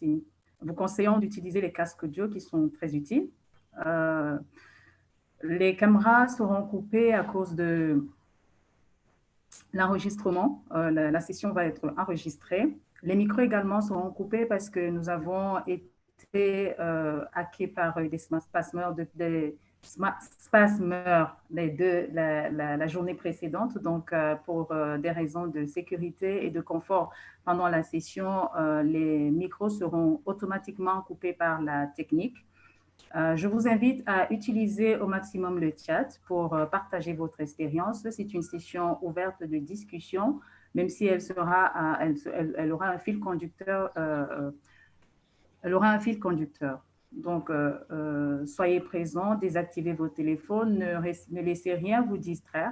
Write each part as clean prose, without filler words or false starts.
aussi. Vous conseillons d'utiliser les casques audio qui sont très utiles. Les caméras seront coupées à cause de l'enregistrement. La session va être enregistrée. Les micros également seront coupés parce que nous avons été hackés par des spasmeurs la journée précédente. Donc, pour des raisons de sécurité et de confort pendant la session, les micros seront automatiquement coupés par la technique. Je vous invite à utiliser au maximum le chat pour partager votre expérience. C'est une session ouverte de discussion, même si elle aura un fil conducteur. Elle aura un fil conducteur. Donc, soyez présents, désactivez vos téléphones, ne laissez rien vous distraire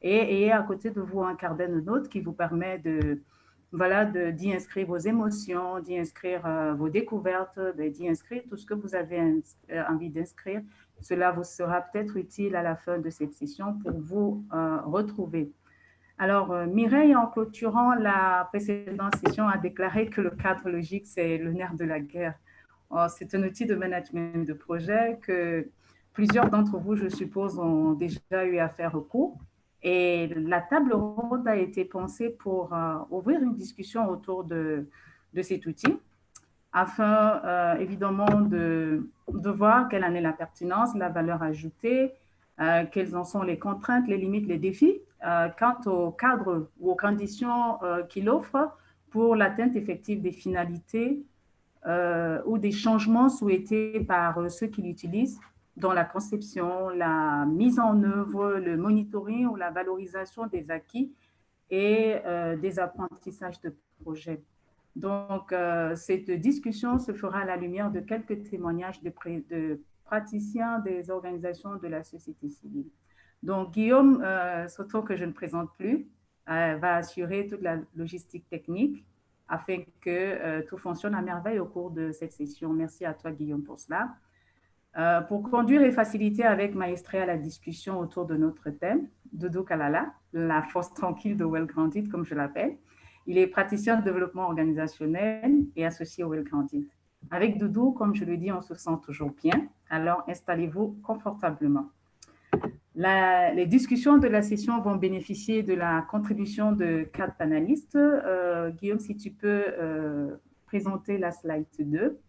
et ayez à côté de vous un carnet de notes qui vous permet d'y inscrire vos émotions, d'y inscrire vos découvertes, d'y inscrire tout ce que vous avez envie d'inscrire. Cela vous sera peut-être utile à la fin de cette session pour vous retrouver. Alors, Mireille, en clôturant la précédente session, a déclaré que le cadre logique, c'est le nerf de la guerre. C'est un outil de management de projet que plusieurs d'entre vous, je suppose, ont déjà eu à faire recours. Et la table ronde a été pensée pour ouvrir une discussion autour de cet outil, afin évidemment de voir quelle en est la pertinence, la valeur ajoutée, quelles en sont les contraintes, les limites, les défis, quant au cadre ou aux conditions qu'il offre pour l'atteinte effective des finalités ou des changements souhaités par ceux qui l'utilisent dans la conception, la mise en œuvre, le monitoring ou la valorisation des acquis et des apprentissages de projet. Donc, cette discussion se fera à la lumière de quelques témoignages de praticiens des organisations de la société civile. Donc, Guillaume Soto, que je ne présente plus, va assurer toute la logistique technique afin que tout fonctionne à merveille au cours de cette session. Merci à toi, Guillaume, pour cela. Pour conduire et faciliter avec maestria la discussion autour de notre thème, Doudou Kalala, la force tranquille de Well Grounded, comme je l'appelle. Il est praticien de développement organisationnel et associé au Well Grounded. Avec Doudou, comme je le dis, on se sent toujours bien. Alors, installez-vous confortablement. Les discussions de la session vont bénéficier de la contribution de 4 panélistes. Guillaume, si tu peux présenter la slide 2.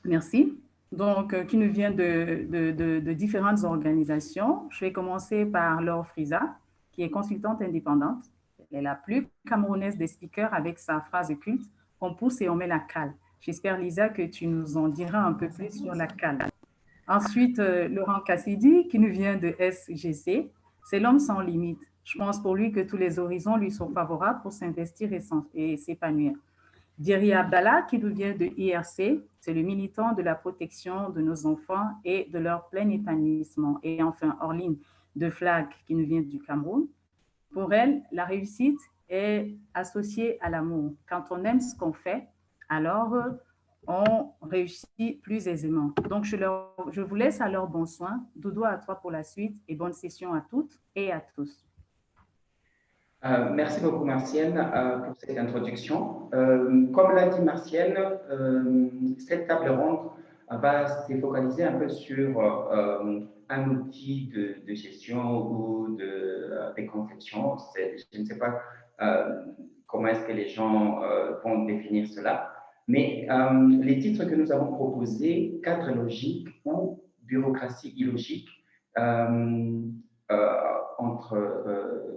Merci. Donc, qui nous vient de différentes organisations. Je vais commencer par Laure Frisa, qui est consultante indépendante. Elle est la plus camerounaise des speakers avec sa phrase culte « On pousse et on met la cale ». J'espère, Lisa, que tu nous en diras un peu plus sur la cale. Ensuite, Laurent Cassidy, qui nous vient de SGC. C'est l'homme sans limite. Je pense pour lui que tous les horizons lui sont favorables pour s'investir et s'épanouir. Diri Abdallah, qui nous vient de IRC, c'est le militant de la protection de nos enfants et de leur plein épanouissement. Et enfin, Orline de Flag, qui nous vient du Cameroun. Pour elle, la réussite est associée à l'amour. Quand on aime ce qu'on fait, alors on réussit plus aisément. Donc, je vous laisse à leur bon soin. Doudou, à toi pour la suite et bonne session à toutes et à tous. Merci beaucoup, Martienne, pour cette introduction. Comme l'a dit Martienne, cette table ronde va se focaliser un peu sur un outil de gestion ou de conception. Je ne sais pas comment est-ce que les gens vont définir cela, mais les titres que nous avons proposés, cadre logique ou bureaucratie illogique, entre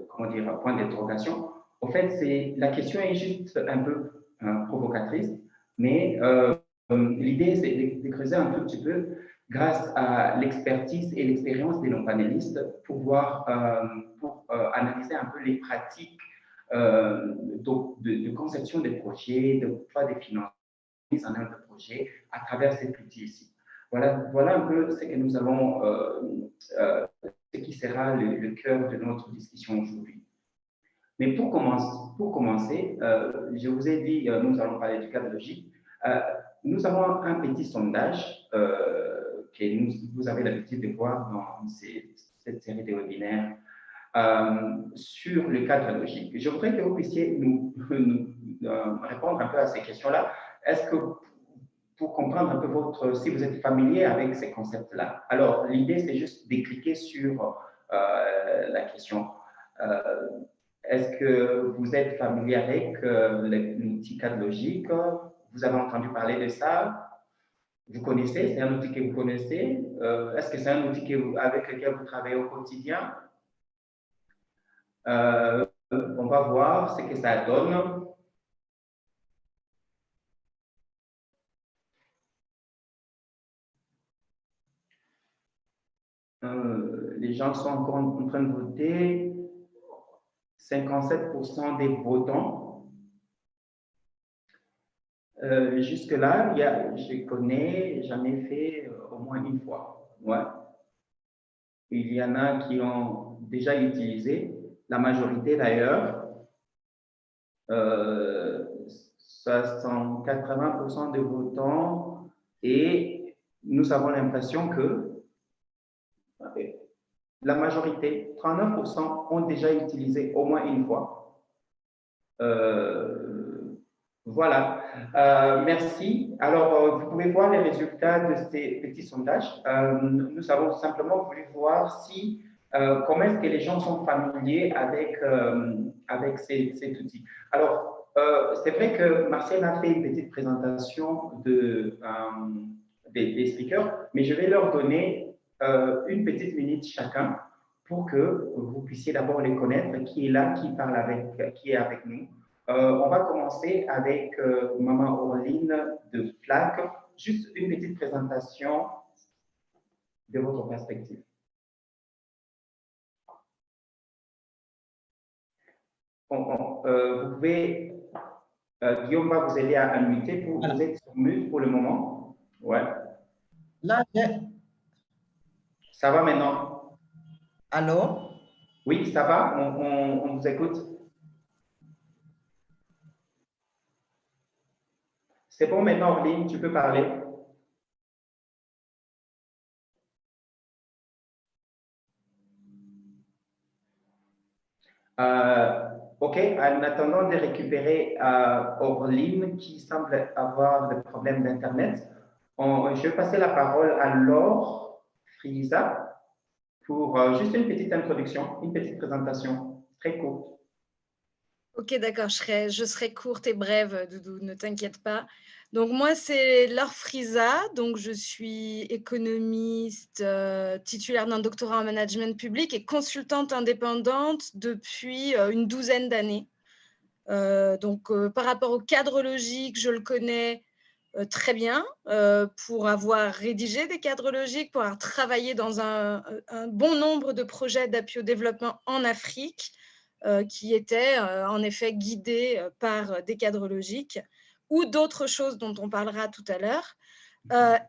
comment dire, point d'interrogation. Au fait, la question est juste un peu provocatrice, mais l'idée c'est de creuser un tout petit peu grâce à l'expertise et l'expérience de nos panélistes pour analyser un peu les pratiques de conception des projets, de choix des finances, mise en œuvre de projets à travers cet outil ici. Voilà un peu ce que nous avons ce qui sera le cœur de notre discussion aujourd'hui. Mais pour commencer, je vous ai dit, nous allons parler du cadre logique. Nous avons un petit sondage que vous avez l'habitude de voir dans cette série de webinaires sur le cadre logique. Je voudrais que vous puissiez nous répondre un peu à ces questions-là. Est-ce que, pour comprendre un peu si vous êtes familier avec ces concepts-là. Alors, l'idée, c'est juste d'expliquer sur la question. Est-ce que vous êtes familier avec l'outil cadre logique? Vous avez entendu parler de ça? Vous connaissez? C'est un outil que vous connaissez? Est-ce que c'est un outil avec lequel vous travaillez au quotidien? On va voir ce que ça donne. Les gens sont encore en train de voter. 57% des votants. Jusque-là, je connais, j'en ai fait au moins une fois. Ouais. Il y en a qui ont déjà utilisé, la majorité d'ailleurs. Ça sont 80% de votants et nous avons l'impression que la majorité, 39%, ont déjà utilisé au moins une fois. Voilà, merci. Alors, vous pouvez voir les résultats de ces petits sondages. Nous avons simplement voulu voir comment est-ce que les gens sont familiers avec cet outil. Alors, c'est vrai que Martial a fait une petite présentation des speakers, mais je vais leur donner une petite minute chacun pour que vous puissiez d'abord les connaître, qui est là, qui est avec nous. On va commencer avec Maman Orline de FLAC. Juste une petite présentation de votre perspective. Vous pouvez, Guillaume va vous aider à unmuter pour vous êtes sur mute pour le moment. Ouais. Là, ça va maintenant? Allô? Oui, ça va? On vous écoute? C'est bon maintenant, Orline, tu peux parler. OK, en attendant de récupérer Orline qui semble avoir des problèmes d'Internet, je vais passer la parole à Laure Frisa pour juste une petite introduction, une petite présentation très courte. Ok, d'accord, je serai courte et brève, Doudou, ne t'inquiète pas. Donc moi, c'est Laure Frisa, donc je suis économiste, titulaire d'un doctorat en management public et consultante indépendante depuis une douzaine d'années. Par rapport au cadre logique, je le connais très bien pour avoir rédigé des cadres logiques, pour avoir travaillé dans un bon nombre de projets d'appui au développement en Afrique, qui étaient en effet guidés par des cadres logiques ou d'autres choses dont on parlera tout à l'heure,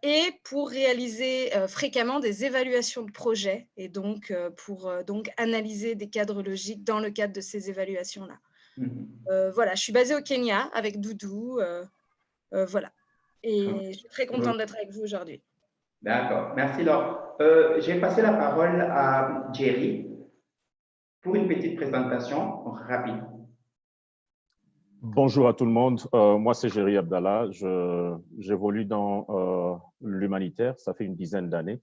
et pour réaliser fréquemment des évaluations de projets et donc pour analyser des cadres logiques dans le cadre de ces évaluations-là. Voilà, je suis basée au Kenya avec Doudou, voilà. Et je suis très contente d'être avec vous aujourd'hui. D'accord, merci Laure. Je vais passer la parole à Jerry pour une petite présentation rapide. Bonjour à tout le monde. Moi, c'est Jerry Abdallah. J'évolue dans l'humanitaire. Ça fait une dizaine d'années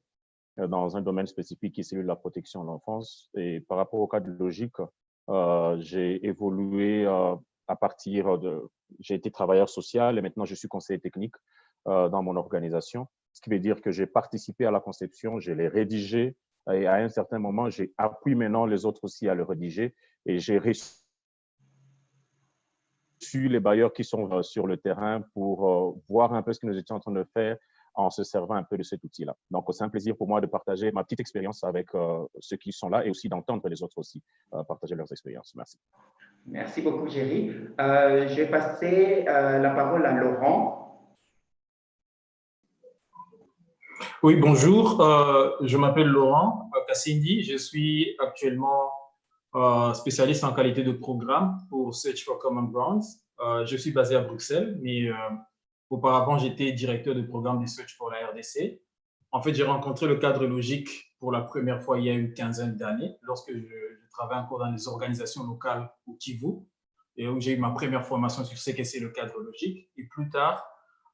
dans un domaine spécifique qui est celui de la protection de l'enfance. Et par rapport au cadre logique, j'ai évolué à partir de… J'ai été travailleur social et maintenant je suis conseiller technique dans mon organisation. Ce qui veut dire que j'ai participé à la conception, je l'ai rédigé et à un certain moment, j'ai appris maintenant les autres aussi à le rédiger et j'ai reçu les bailleurs qui sont sur le terrain pour voir un peu ce que nous étions en train de faire en se servant un peu de cet outil-là. Donc, c'est un plaisir pour moi de partager ma petite expérience avec ceux qui sont là et aussi d'entendre les autres aussi partager leurs expériences. Merci. Merci beaucoup, Jerry. Je vais passer la parole à Laurent. Oui, bonjour. Je m'appelle Laurent Kassindi. Je suis actuellement spécialiste en qualité de programme pour Search for Common Ground. Je suis basé à Bruxelles, mais auparavant, j'étais directeur de programme de Search for la RDC. En fait, j'ai rencontré le cadre logique pour la première fois il y a une quinzaine d'années, lorsque je travaillais encore dans les organisations locales au Kivu, et où j'ai eu ma première formation sur ce que c'est le cadre logique. Et plus tard,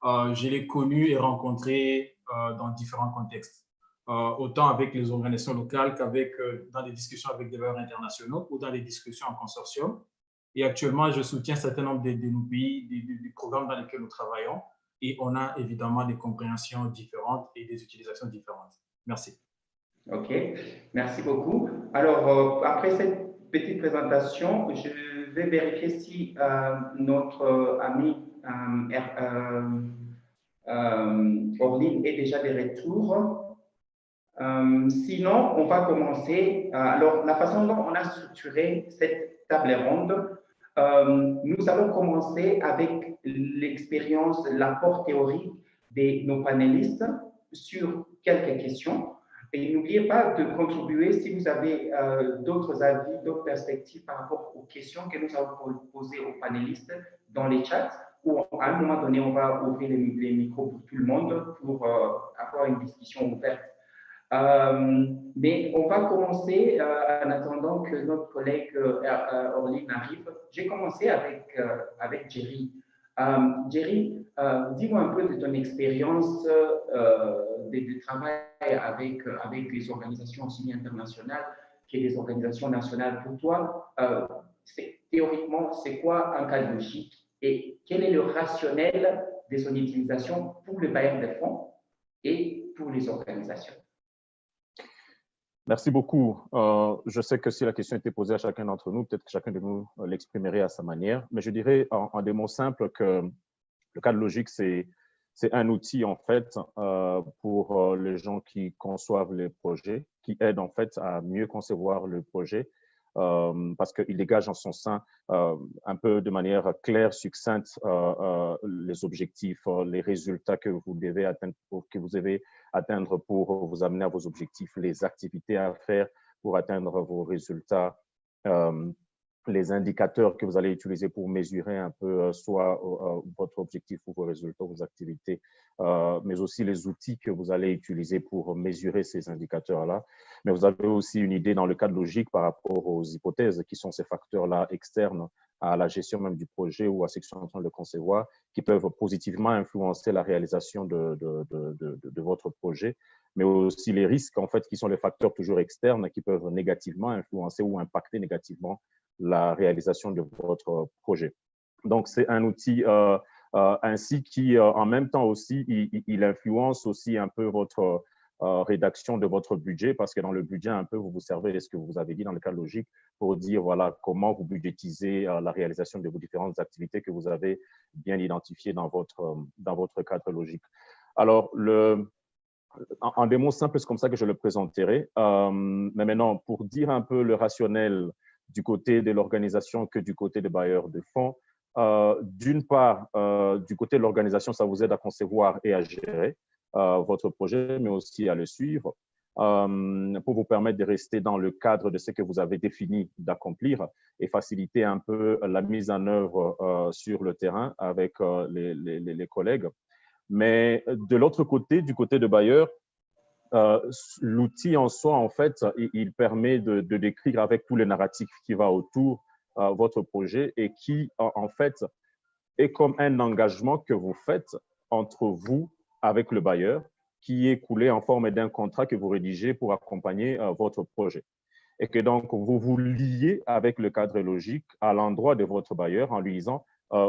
je l'ai connu et rencontré dans différents contextes, autant avec les organisations locales qu'avec dans des discussions avec des bailleurs internationaux ou dans des discussions en consortium. Et actuellement, je soutiens un certain nombre de nos pays, des programmes dans lesquels nous travaillons, et on a évidemment des compréhensions différentes et des utilisations différentes. Merci. OK, merci beaucoup. Alors, après cette petite présentation, je vais vérifier si notre ami Orline est déjà de retour. Sinon, on va commencer. Alors, la façon dont on a structuré cette table ronde, nous allons commencer avec l'expérience, l'apport théorique de nos panélistes sur quelques questions. Et n'oubliez pas de contribuer si vous avez d'autres avis, d'autres perspectives par rapport aux questions que nous avons posées aux panélistes dans les chats, ou à un moment donné, on va ouvrir les micros pour tout le monde pour avoir une discussion ouverte. Mais on va commencer en attendant que notre collègue Orline arrive. J'ai commencé avec Jerry. Jerry, dis-moi un peu de ton expérience de travail avec les organisations aussi internationales que les organisations nationales. Pour toi, théoriquement, c'est quoi un cadre logique et quel est le rationnel de son utilisation pour le bailleur de fonds et pour les organisations? Merci beaucoup. Je sais que si la question était posée à chacun d'entre nous, peut-être que chacun de nous l'exprimerait à sa manière, mais je dirais en des mots simples que le cadre logique, c'est un outil en fait pour les gens qui conçoivent les projets, qui aident en fait à mieux concevoir le projet, parce qu'il dégage en son sein un peu de manière claire, succincte, les objectifs, les résultats que vous devez atteindre, pour vous amener à vos objectifs, les activités à faire pour atteindre vos résultats, les indicateurs que vous allez utiliser pour mesurer un peu soit votre objectif ou vos résultats, vos activités, mais aussi les outils que vous allez utiliser pour mesurer ces indicateurs-là. Mais vous avez aussi une idée dans le cadre logique par rapport aux hypothèses, qui sont ces facteurs-là externes à la gestion même du projet ou à ce que sont en train de concevoir, qui peuvent positivement influencer la réalisation de votre projet, mais aussi les risques, en fait, qui sont les facteurs toujours externes, qui peuvent négativement influencer ou impacter négativement la réalisation de votre projet. Donc, c'est un outil ainsi qui, en même temps aussi, il influence aussi un peu votre rédaction de votre budget, parce que dans le budget, un peu, vous vous servez de ce que vous avez dit dans le cadre logique pour dire, voilà, comment vous budgétisez la réalisation de vos différentes activités que vous avez bien identifiées dans votre cadre logique. Alors, en des mots simples, c'est comme ça que je le présenterai. Mais maintenant, pour dire un peu le rationnel du côté de l'organisation que du côté des bailleurs de fonds, d'une part, du côté de l'organisation, ça vous aide à concevoir et à gérer votre projet, mais aussi à le suivre, pour vous permettre de rester dans le cadre de ce que vous avez défini d'accomplir et faciliter un peu la mise en œuvre sur le terrain avec les collègues. Mais de l'autre côté, du côté de bailleur, l'outil en soi, en fait, il permet de décrire avec tous les narratifs qui va autour votre projet et qui, en fait, est comme un engagement que vous faites entre vous avec le bailleur, qui est coulé en forme d'un contrat que vous rédigez pour accompagner votre projet. Et que donc, vous vous liez avec le cadre logique à l'endroit de votre bailleur en lui disant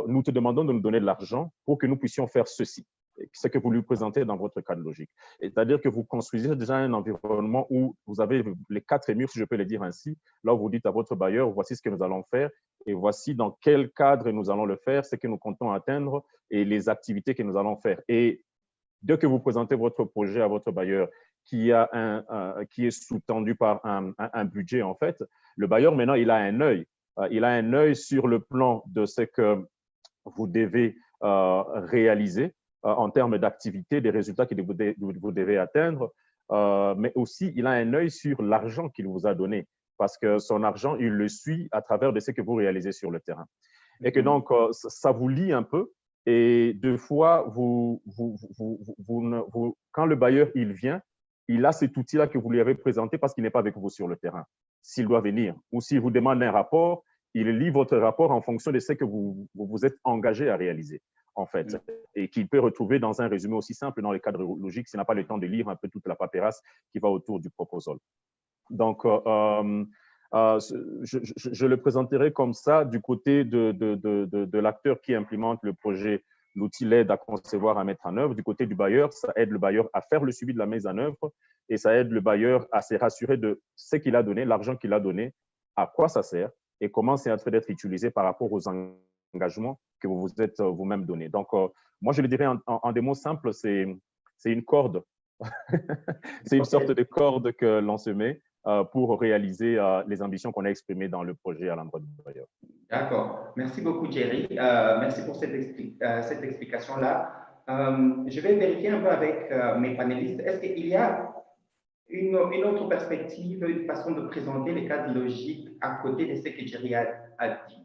nous te demandons de nous donner de l'argent pour que nous puissions faire ceci. Ce que vous lui présentez dans votre cadre logique. C'est-à-dire que vous construisez déjà un environnement où vous avez les quatre murs, si je peux le dire ainsi, là où vous dites à votre bailleur, voici ce que nous allons faire et voici dans quel cadre nous allons le faire, ce que nous comptons atteindre et les activités que nous allons faire. Et dès que vous présentez votre projet à votre bailleur qui est sous-tendu par un budget, en fait, le bailleur, maintenant, il a un œil. Il a un œil sur le plan de ce que vous devez réaliser en termes d'activité, des résultats que vous devez atteindre, mais aussi il a un œil sur l'argent qu'il vous a donné, parce que son argent, il le suit à travers de ce que vous réalisez sur le terrain. Et que donc, ça vous lie un peu, et deux fois, quand le bailleur, il vient, il a cet outil-là que vous lui avez présenté parce qu'il n'est pas avec vous sur le terrain. S'il doit venir ou s'il vous demande un rapport, il lit votre rapport en fonction de ce que vous vous êtes engagé à réaliser, en fait, et qu'il peut retrouver dans un résumé aussi simple dans les cadres logiques s'il n'a pas le temps de lire un peu toute la paperasse qui va autour du proposal. Donc, je le présenterai comme ça du côté de l'acteur qui implémente le projet. L'outil l'aide à concevoir, à mettre en œuvre. Du côté du bailleur, ça aide le bailleur à faire le suivi de la mise en œuvre et ça aide le bailleur à se rassurer de ce qu'il a donné, l'argent qu'il a donné, à quoi ça sert et comment c'est en train d'être utilisé par rapport aux engagements que vous vous êtes vous-même donnés. Donc, moi, je le dirais en des mots simples, c'est une corde. C'est une sorte de corde que l'on se met pour réaliser les ambitions qu'on a exprimées dans le projet à l'endroit du bailleur. D'accord. Merci beaucoup, Jerry. Merci pour cette explication-là. Je vais vérifier un peu avec mes panélistes. Est-ce qu'il y a une autre perspective, une façon de présenter les cadres logiques à côté de ce que Jerry a dit?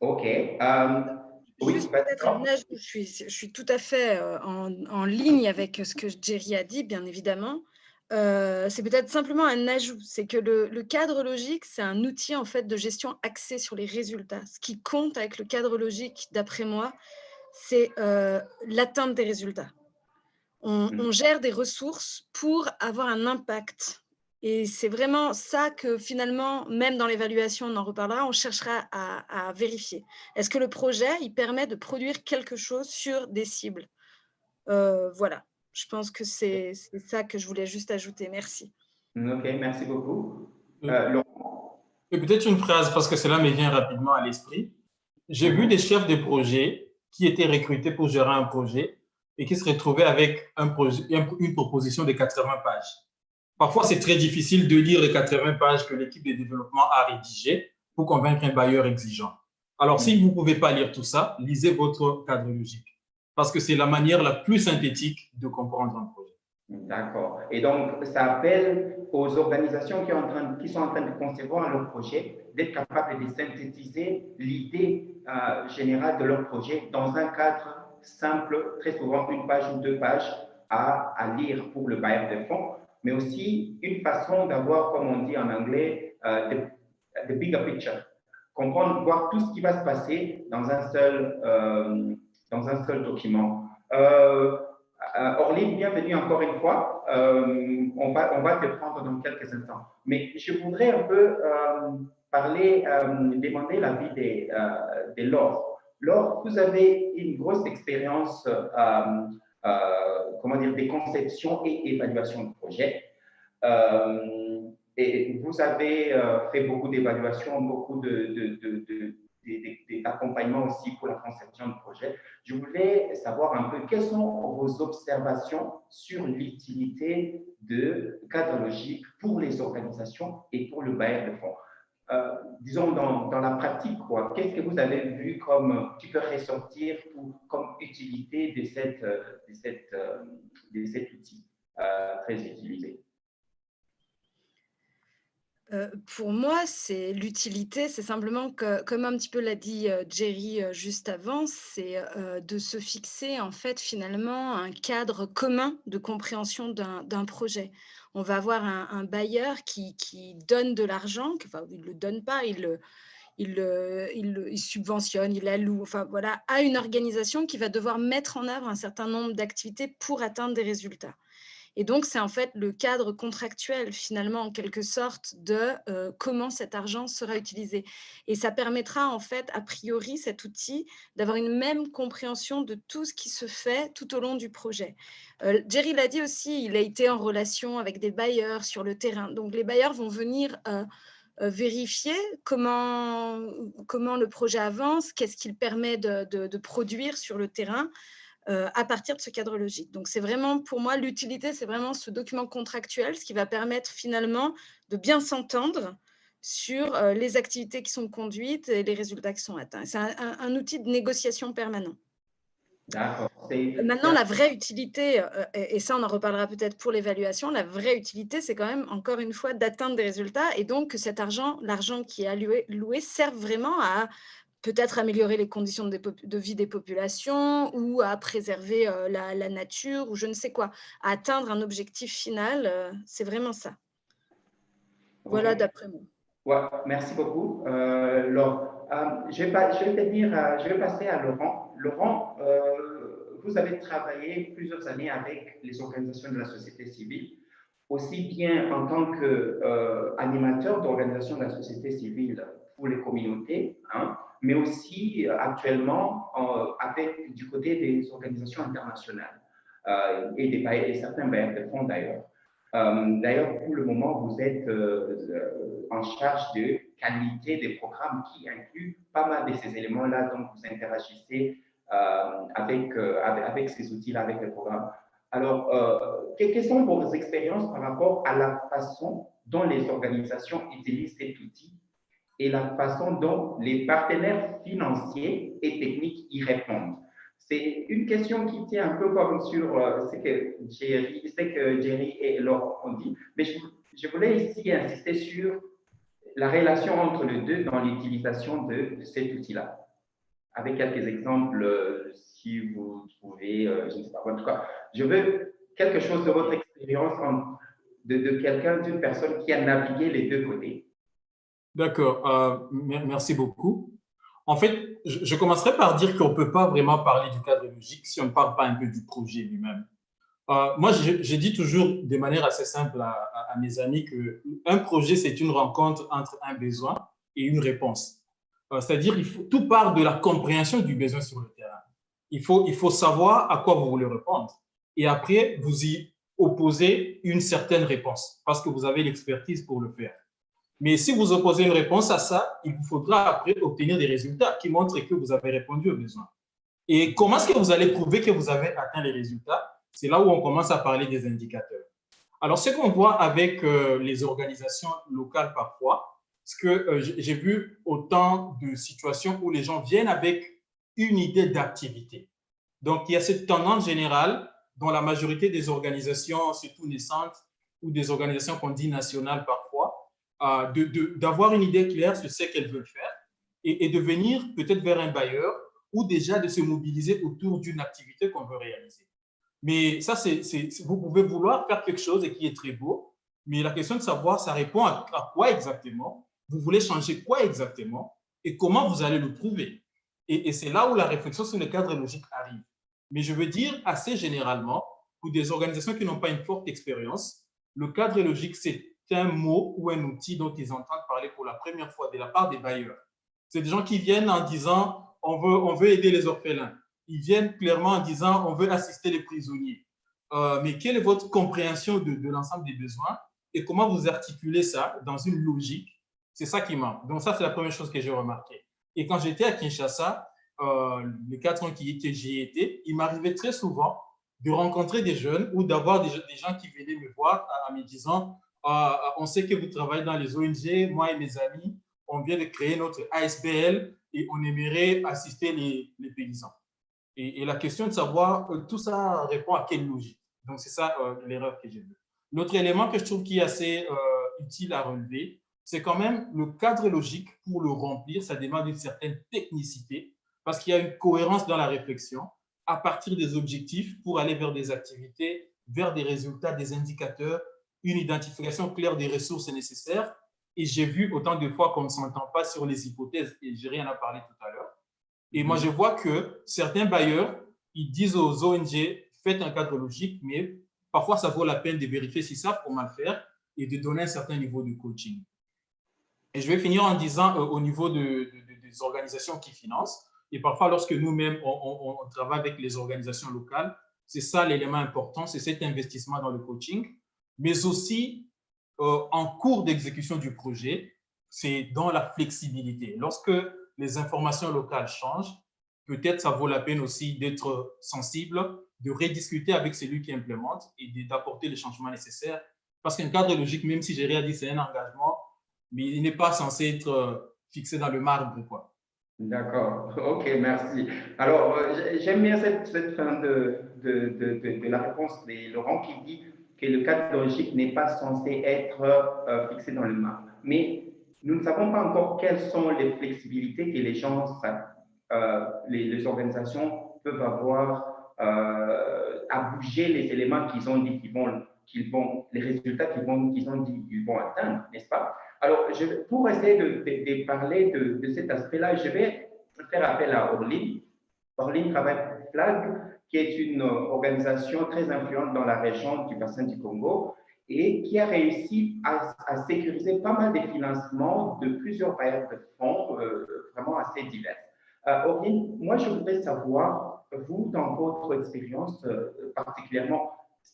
OK. Oui, juste peut-être un ajout, je suis tout à fait en ligne avec ce que Jerry a dit, bien évidemment. C'est peut-être simplement un ajout, c'est que le cadre logique, c'est un outil en fait de gestion axé sur les résultats. Ce qui compte avec le cadre logique, d'après moi, c'est l'atteinte des résultats. On gère des ressources pour avoir un impact. Et c'est vraiment ça que finalement, même dans l'évaluation, on en reparlera, on cherchera à vérifier. Est-ce que le projet, il permet de produire quelque chose sur des cibles? Voilà, je pense que c'est ça que je voulais juste ajouter. Merci. OK, merci beaucoup. Laurent? Et peut-être une phrase, parce que cela me vient rapidement à l'esprit. J'ai vu des chefs de projet qui étaient recrutés pour gérer un projet et qui se retrouvaient avec une proposition de 80 pages. Parfois, c'est très difficile de lire les 80 pages que l'équipe de développement a rédigées pour convaincre un bailleur exigeant. Alors, si vous ne pouvez pas lire tout ça, lisez votre cadre logique, parce que c'est la manière la plus synthétique de comprendre un projet. D'accord. Et donc, ça appelle aux organisations qui sont en train de concevoir leur projet d'être capables de synthétiser l'idée générale de leur projet dans un cadre simple, très souvent une page ou deux pages à lire pour le bailleur de fonds, mais aussi une façon d'avoir, comme on dit en anglais, the bigger picture. Comprendre, voir tout ce qui va se passer dans un seul document. Orline, bienvenue encore une fois. On va te prendre dans quelques instants. Mais je voudrais un peu demander l'avis de Laure. Laure, vous avez une grosse expérience des conceptions et évaluations de projets. Et vous avez fait beaucoup d'évaluations, beaucoup d'accompagnement aussi pour la conception de projet. Je voulais savoir un peu quelles sont vos observations sur l'utilité de cadre logique pour les organisations et pour le bailleur de fonds. Disons dans la pratique, qu'est-ce que vous avez vu qui peut ressortir comme utilité de cet outil très utilisé? Pour moi, c'est l'utilité, c'est simplement que, comme un petit peu l'a dit Jerry juste avant, c'est de se fixer en fait finalement un cadre commun de compréhension d'un projet. On va avoir un bailleur qui donne de l'argent, enfin il ne le donne pas, il subventionne, il alloue, enfin voilà, à une organisation qui va devoir mettre en œuvre un certain nombre d'activités pour atteindre des résultats. Et donc, c'est en fait le cadre contractuel, finalement, en quelque sorte, de comment cet argent sera utilisé. Et ça permettra, en fait, a priori, cet outil, d'avoir une même compréhension de tout ce qui se fait tout au long du projet. Jerry l'a dit aussi, il a été en relation avec des bailleurs sur le terrain. Donc, les bailleurs vont venir vérifier comment le projet avance, qu'est-ce qu'il permet de produire sur le terrain, à partir de ce cadre logique. Donc, c'est vraiment, pour moi, l'utilité, c'est vraiment ce document contractuel, ce qui va permettre finalement de bien s'entendre sur les activités qui sont conduites et les résultats qui sont atteints. C'est un outil de négociation permanent. D'accord. Maintenant, la vraie utilité, et ça, on en reparlera peut-être pour l'évaluation, la vraie utilité, c'est quand même, encore une fois, d'atteindre des résultats et donc que cet argent, l'argent qui est alloué, serve vraiment à peut-être améliorer les conditions de vie des populations ou à préserver la nature ou je ne sais quoi, à atteindre un objectif final. C'est vraiment ça. Voilà, OK. d'après moi. Ouais, merci beaucoup. Laure, je vais passer à Laurent. Laurent, vous avez travaillé plusieurs années avec les organisations de la société civile, aussi bien en tant qu'animateur d'organisations de la société civile pour les communautés, hein, mais aussi actuellement du côté des organisations internationales et certains bailleurs de fonds d'ailleurs. D'ailleurs, pour le moment, vous êtes en charge de qualité des programmes qui incluent pas mal de ces éléments-là, donc vous interagissez avec ces outils-là, avec les programmes. Alors, quelles sont vos expériences par rapport à la façon dont les organisations utilisent cet outil et la façon dont les partenaires financiers et techniques y répondent? C'est une question qui tient un peu comme sur ce que Jerry et Laurent ont dit, mais je voulais ici insister sur la relation entre les deux dans l'utilisation de cet outil-là. Avec quelques exemples, si vous trouvez, je ne sais pas, en tout cas, je veux quelque chose de votre expérience de quelqu'un, d'une personne qui a navigué les deux côtés. D'accord, merci beaucoup. En fait, je commencerai par dire qu'on ne peut pas vraiment parler du cadre logique si on ne parle pas un peu du projet lui-même. Moi, je dis toujours de manière assez simple à mes amis qu'un projet, c'est une rencontre entre un besoin et une réponse. C'est-à-dire, tout part de la compréhension du besoin sur le terrain. Il faut savoir à quoi vous voulez répondre. Et après, vous y opposez une certaine réponse parce que vous avez l'expertise pour le faire. Mais si vous opposez une réponse à ça, il vous faudra après obtenir des résultats qui montrent que vous avez répondu aux besoins. Et comment est-ce que vous allez prouver que vous avez atteint les résultats? C'est là où on commence à parler des indicateurs. Alors, ce qu'on voit avec les organisations locales parfois, c'est que j'ai vu autant de situations où les gens viennent avec une idée d'activité. Donc, il y a cette tendance générale dans la majorité des organisations, surtout naissantes, ou des organisations qu'on dit nationales parfois, d'avoir une idée claire sur ce qu'elles veulent faire et de venir peut-être vers un bailleur ou déjà de se mobiliser autour d'une activité qu'on veut réaliser. Mais ça, vous pouvez vouloir faire quelque chose et qui est très beau, mais la question de savoir, ça répond à quoi exactement, vous voulez changer quoi exactement et comment vous allez le prouver. Et c'est là où la réflexion sur le cadre logique arrive. Mais je veux dire assez généralement, pour des organisations qui n'ont pas une forte expérience, le cadre logique, c'est un mot ou un outil dont ils entendent parler pour la première fois de la part des bailleurs. C'est des gens qui viennent en disant on veut aider les orphelins. Ils viennent clairement en disant on veut assister les prisonniers. Mais quelle est votre compréhension de l'ensemble des besoins et comment vous articulez ça dans une logique? C'est ça qui manque. Donc ça, c'est la première chose que j'ai remarqué. Et quand j'étais à Kinshasa, les 4 ans que j'y étais, il m'arrivait très souvent de rencontrer des jeunes ou d'avoir des gens qui venaient me voir en me disant on sait que vous travaillez dans les ONG, moi et mes amis, on vient de créer notre ASBL et on aimerait assister les paysans. Et la question de savoir, tout ça répond à quelle logique? Donc, c'est ça l'erreur que j'ai vue. L'autre élément que je trouve qui est assez utile à relever, c'est quand même le cadre logique pour le remplir, ça demande une certaine technicité parce qu'il y a une cohérence dans la réflexion à partir des objectifs pour aller vers des activités, vers des résultats, des indicateurs, une identification claire des ressources nécessaires. Et j'ai vu autant de fois qu'on ne s'entend pas sur les hypothèses, et Jerry en a parlé tout à l'heure. Et moi, je vois que certains bailleurs, ils disent aux ONG, faites un cadre logique, mais parfois, ça vaut la peine de vérifier s'ils savent comment le faire et de donner un certain niveau de coaching. Et je vais finir en disant au niveau des organisations qui financent, et parfois, lorsque nous-mêmes, on travaille avec les organisations locales, c'est ça l'élément important, c'est cet investissement dans le coaching, mais aussi en cours d'exécution du projet, c'est dans la flexibilité. Lorsque les informations locales changent, peut-être ça vaut la peine aussi d'être sensible, de rediscuter avec celui qui implémente et d'apporter les changements nécessaires. Parce qu'un cadre logique, même si j'ai rien dit, c'est un engagement, mais il n'est pas censé être fixé dans le marbre, quoi. D'accord, ok, merci. Alors, j'aime bien cette fin de la réponse de Laurent qui dit que le cadre logique n'est pas censé être fixé dans le marbre. Mais nous ne savons pas encore quelles sont les flexibilités que les gens, les organisations peuvent avoir à bouger les éléments qu'ils ont dit les résultats qu'ils ont dit qu'ils vont atteindre, n'est-ce pas? Alors, pour essayer de parler de cet aspect-là, je vais faire appel à Orline. Orline travaille pour FLAG, qui est une organisation très influente dans la région du bassin du Congo et qui a réussi à sécuriser pas mal de financements de plusieurs bailleurs de fonds vraiment assez divers. Orline, moi, je voudrais savoir, vous, dans votre expérience, particulièrement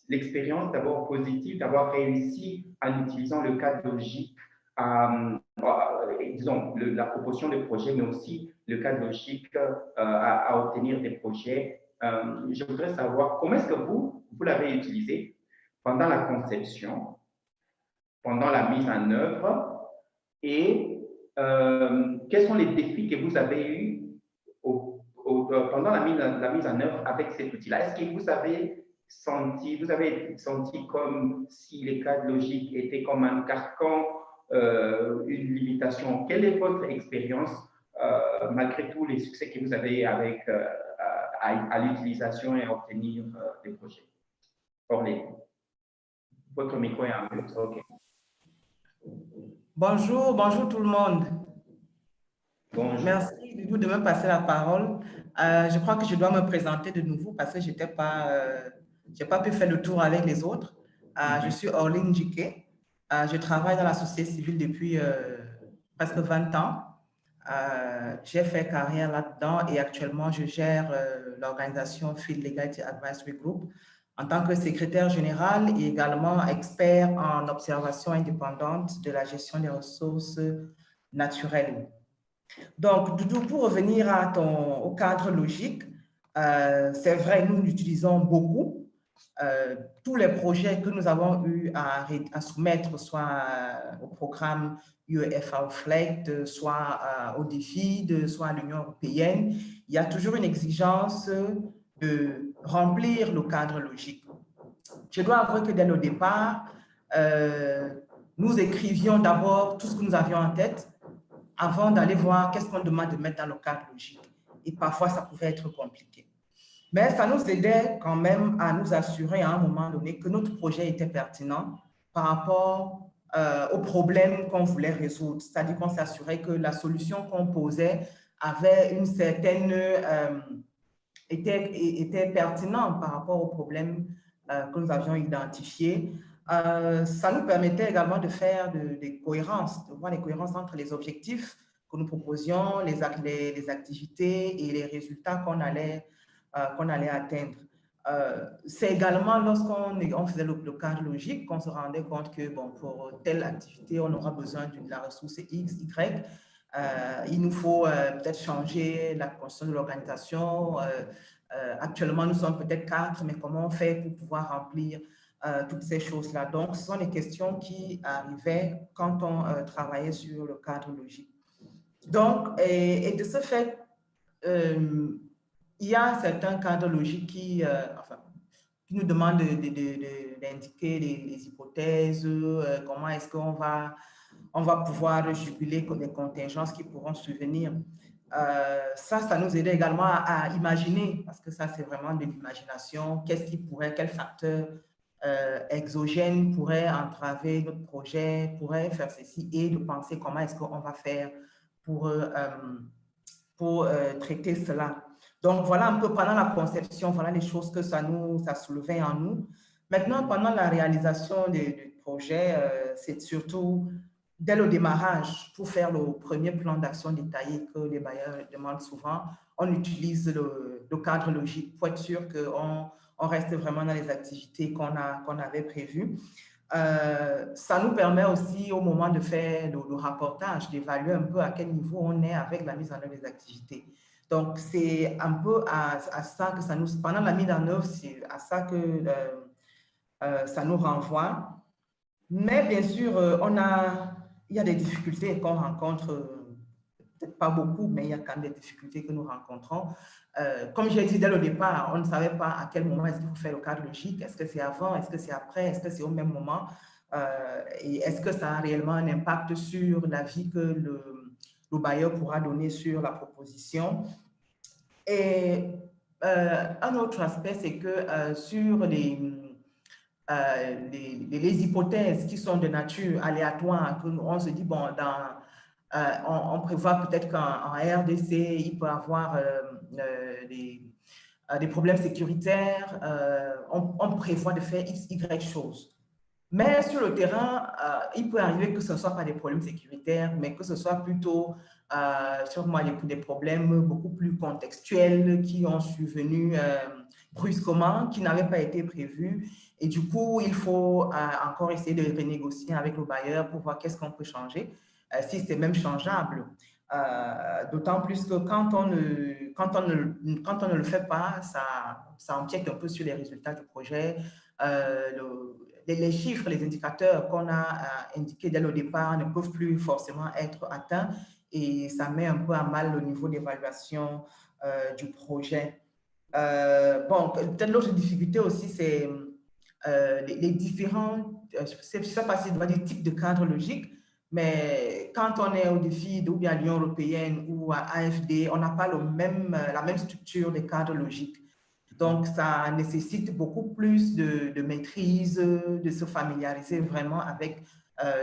l'expérience d'abord positive, d'avoir réussi en utilisant le cadre logique, disons, la proposition de projet, mais aussi le cadre logique à obtenir des projets. Je voudrais savoir comment est-ce que vous l'avez utilisé pendant la conception, pendant la mise en œuvre et quels sont les défis que vous avez eus pendant la mise en œuvre avec cet outil-là. Est-ce que vous avez senti comme si les cadres logiques étaient comme un carcan, une limitation? Quelle est votre expérience malgré tous les succès que vous avez avec à l'utilisation et à obtenir des projets? Orly, votre micro est en mute. OK. Bonjour tout le monde. Bonjour. Merci Doudou de me passer la parole. Je crois que je dois me présenter de nouveau parce que je n'ai pas pu faire le tour avec les autres. Je suis Orline Njike. Je travaille dans la société civile depuis presque 20 ans. J'ai fait carrière là-dedans et actuellement, je gère l'organisation Field Legality Advisory Group en tant que secrétaire général et également expert en observation indépendante de la gestion des ressources naturelles. Donc, Doudou, pour revenir au cadre logique, c'est vrai, nous l'utilisons beaucoup. Tous les projets que nous avons eu à soumettre, soit au programme UEFA-FLECT, soit au DFID, soit à l'Union européenne, il y a toujours une exigence de remplir le cadre logique. Je dois avouer que dès le départ, nous écrivions d'abord tout ce que nous avions en tête avant d'aller voir qu'est-ce qu'on demande de mettre dans le cadre logique. Et parfois, ça pouvait être compliqué. Mais ça nous aidait quand même à nous assurer à un moment donné que notre projet était pertinent par rapport aux problèmes qu'on voulait résoudre. C'est-à-dire qu'on s'assurait que la solution qu'on posait avait une certaine... était pertinente par rapport aux problèmes que nous avions identifiés. Ça nous permettait également de faire des cohérences, de voir les cohérences entre les objectifs que nous proposions, les activités et les résultats qu'on allait atteindre. C'est également lorsqu'on faisait le cadre logique qu'on se rendait compte que bon, pour telle activité, on aura besoin de la ressource X, Y. Il nous faut peut-être changer la constitution de l'organisation. Actuellement, nous sommes peut-être 4, mais comment on fait pour pouvoir remplir toutes ces choses-là? Donc, ce sont des questions qui arrivaient quand on travaillait sur le cadre logique. Donc, et de ce fait, il y a certains cadres logiques qui nous demandent d'indiquer les hypothèses, comment est-ce qu'on va pouvoir juguler les contingences qui pourront survenir. Ça nous aide également à imaginer, parce que ça, c'est vraiment de l'imagination. Quel facteur exogène pourrait entraver notre projet, pourrait faire ceci, et de penser comment est-ce qu'on va faire pour traiter cela. Donc, voilà un peu pendant la conception, voilà les choses que ça soulevait en nous. Maintenant, pendant la réalisation du projet, c'est surtout dès le démarrage, pour faire le premier plan d'action détaillé que les bailleurs demandent souvent, on utilise le cadre logique pour être sûr qu'on reste vraiment dans les activités qu'on avait prévues. Ça nous permet aussi, au moment de faire le rapportage, d'évaluer un peu à quel niveau on est avec la mise en œuvre des activités. Donc, c'est un peu à ça que ça nous... Pendant la mise en œuvre, c'est à ça que ça nous renvoie. Mais bien sûr, il y a des difficultés qu'on rencontre, peut-être pas beaucoup, mais il y a quand même des difficultés que nous rencontrons. Comme j'ai dit dès le départ, on ne savait pas à quel moment est-ce qu'il faut faire le cadre logique. Est-ce que c'est avant? Est-ce que c'est après? Est-ce que c'est au même moment? Et est-ce que ça a réellement un impact sur l'avis que le bailleur pourra donner sur la proposition? Et un autre aspect, c'est que sur les hypothèses qui sont de nature aléatoire, on se dit, bon, on prévoit peut-être qu'en RDC, il peut avoir des problèmes sécuritaires, on prévoit de faire X, Y choses. Mais sur le terrain, il peut arriver que ce ne soit pas des problèmes sécuritaires, mais que ce soit plutôt sûrement des problèmes beaucoup plus contextuels qui ont survenu brusquement, qui n'avaient pas été prévus. Et du coup, il faut encore essayer de renégocier avec le bailleur pour voir qu'est-ce qu'on peut changer, si c'est même changeable. D'autant plus que quand on ne le fait pas, ça empiète un peu sur les résultats du projet. Les chiffres, les indicateurs qu'on a indiqués dès le départ ne peuvent plus forcément être atteints et ça met un peu à mal le niveau d'évaluation du projet. Bon, peut-être l'autre difficulté aussi, c'est les différents, je ne sais pas si je dois dire types de cadres logiques, mais quand on est au défi ou bien à l'Union européenne ou à AFD, on n'a pas la même structure des cadres logiques. Donc, ça nécessite beaucoup plus de maîtrise, de se familiariser vraiment avec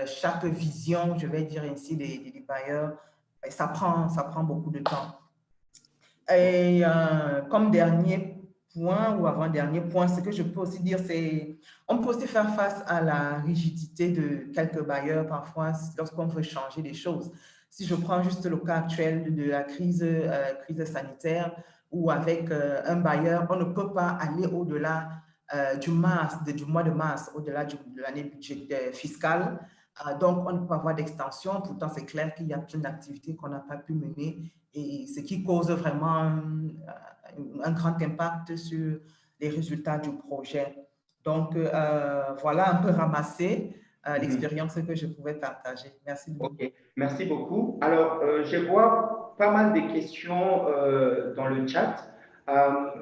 chaque vision, je vais dire ainsi, des bailleurs. Et ça prend beaucoup de temps. Et comme dernier point ou avant-dernier point, ce que je peux aussi dire, c'est on peut aussi faire face à la rigidité de quelques bailleurs parfois lorsqu'on veut changer des choses. Si je prends juste le cas actuel de la crise sanitaire, où avec un bailleur, on ne peut pas aller au-delà du mois de mars, au-delà de l'année budgétaire fiscale. Donc, on ne peut pas avoir d'extension. Pourtant, c'est clair qu'il y a plein d'activités qu'on n'a pas pu mener et ce qui cause vraiment un grand impact sur les résultats du projet. Donc, voilà un peu ramassé l'expérience que je pouvais partager. Merci beaucoup. OK, merci beaucoup. Alors, je vois pas mal de questions dans le chat.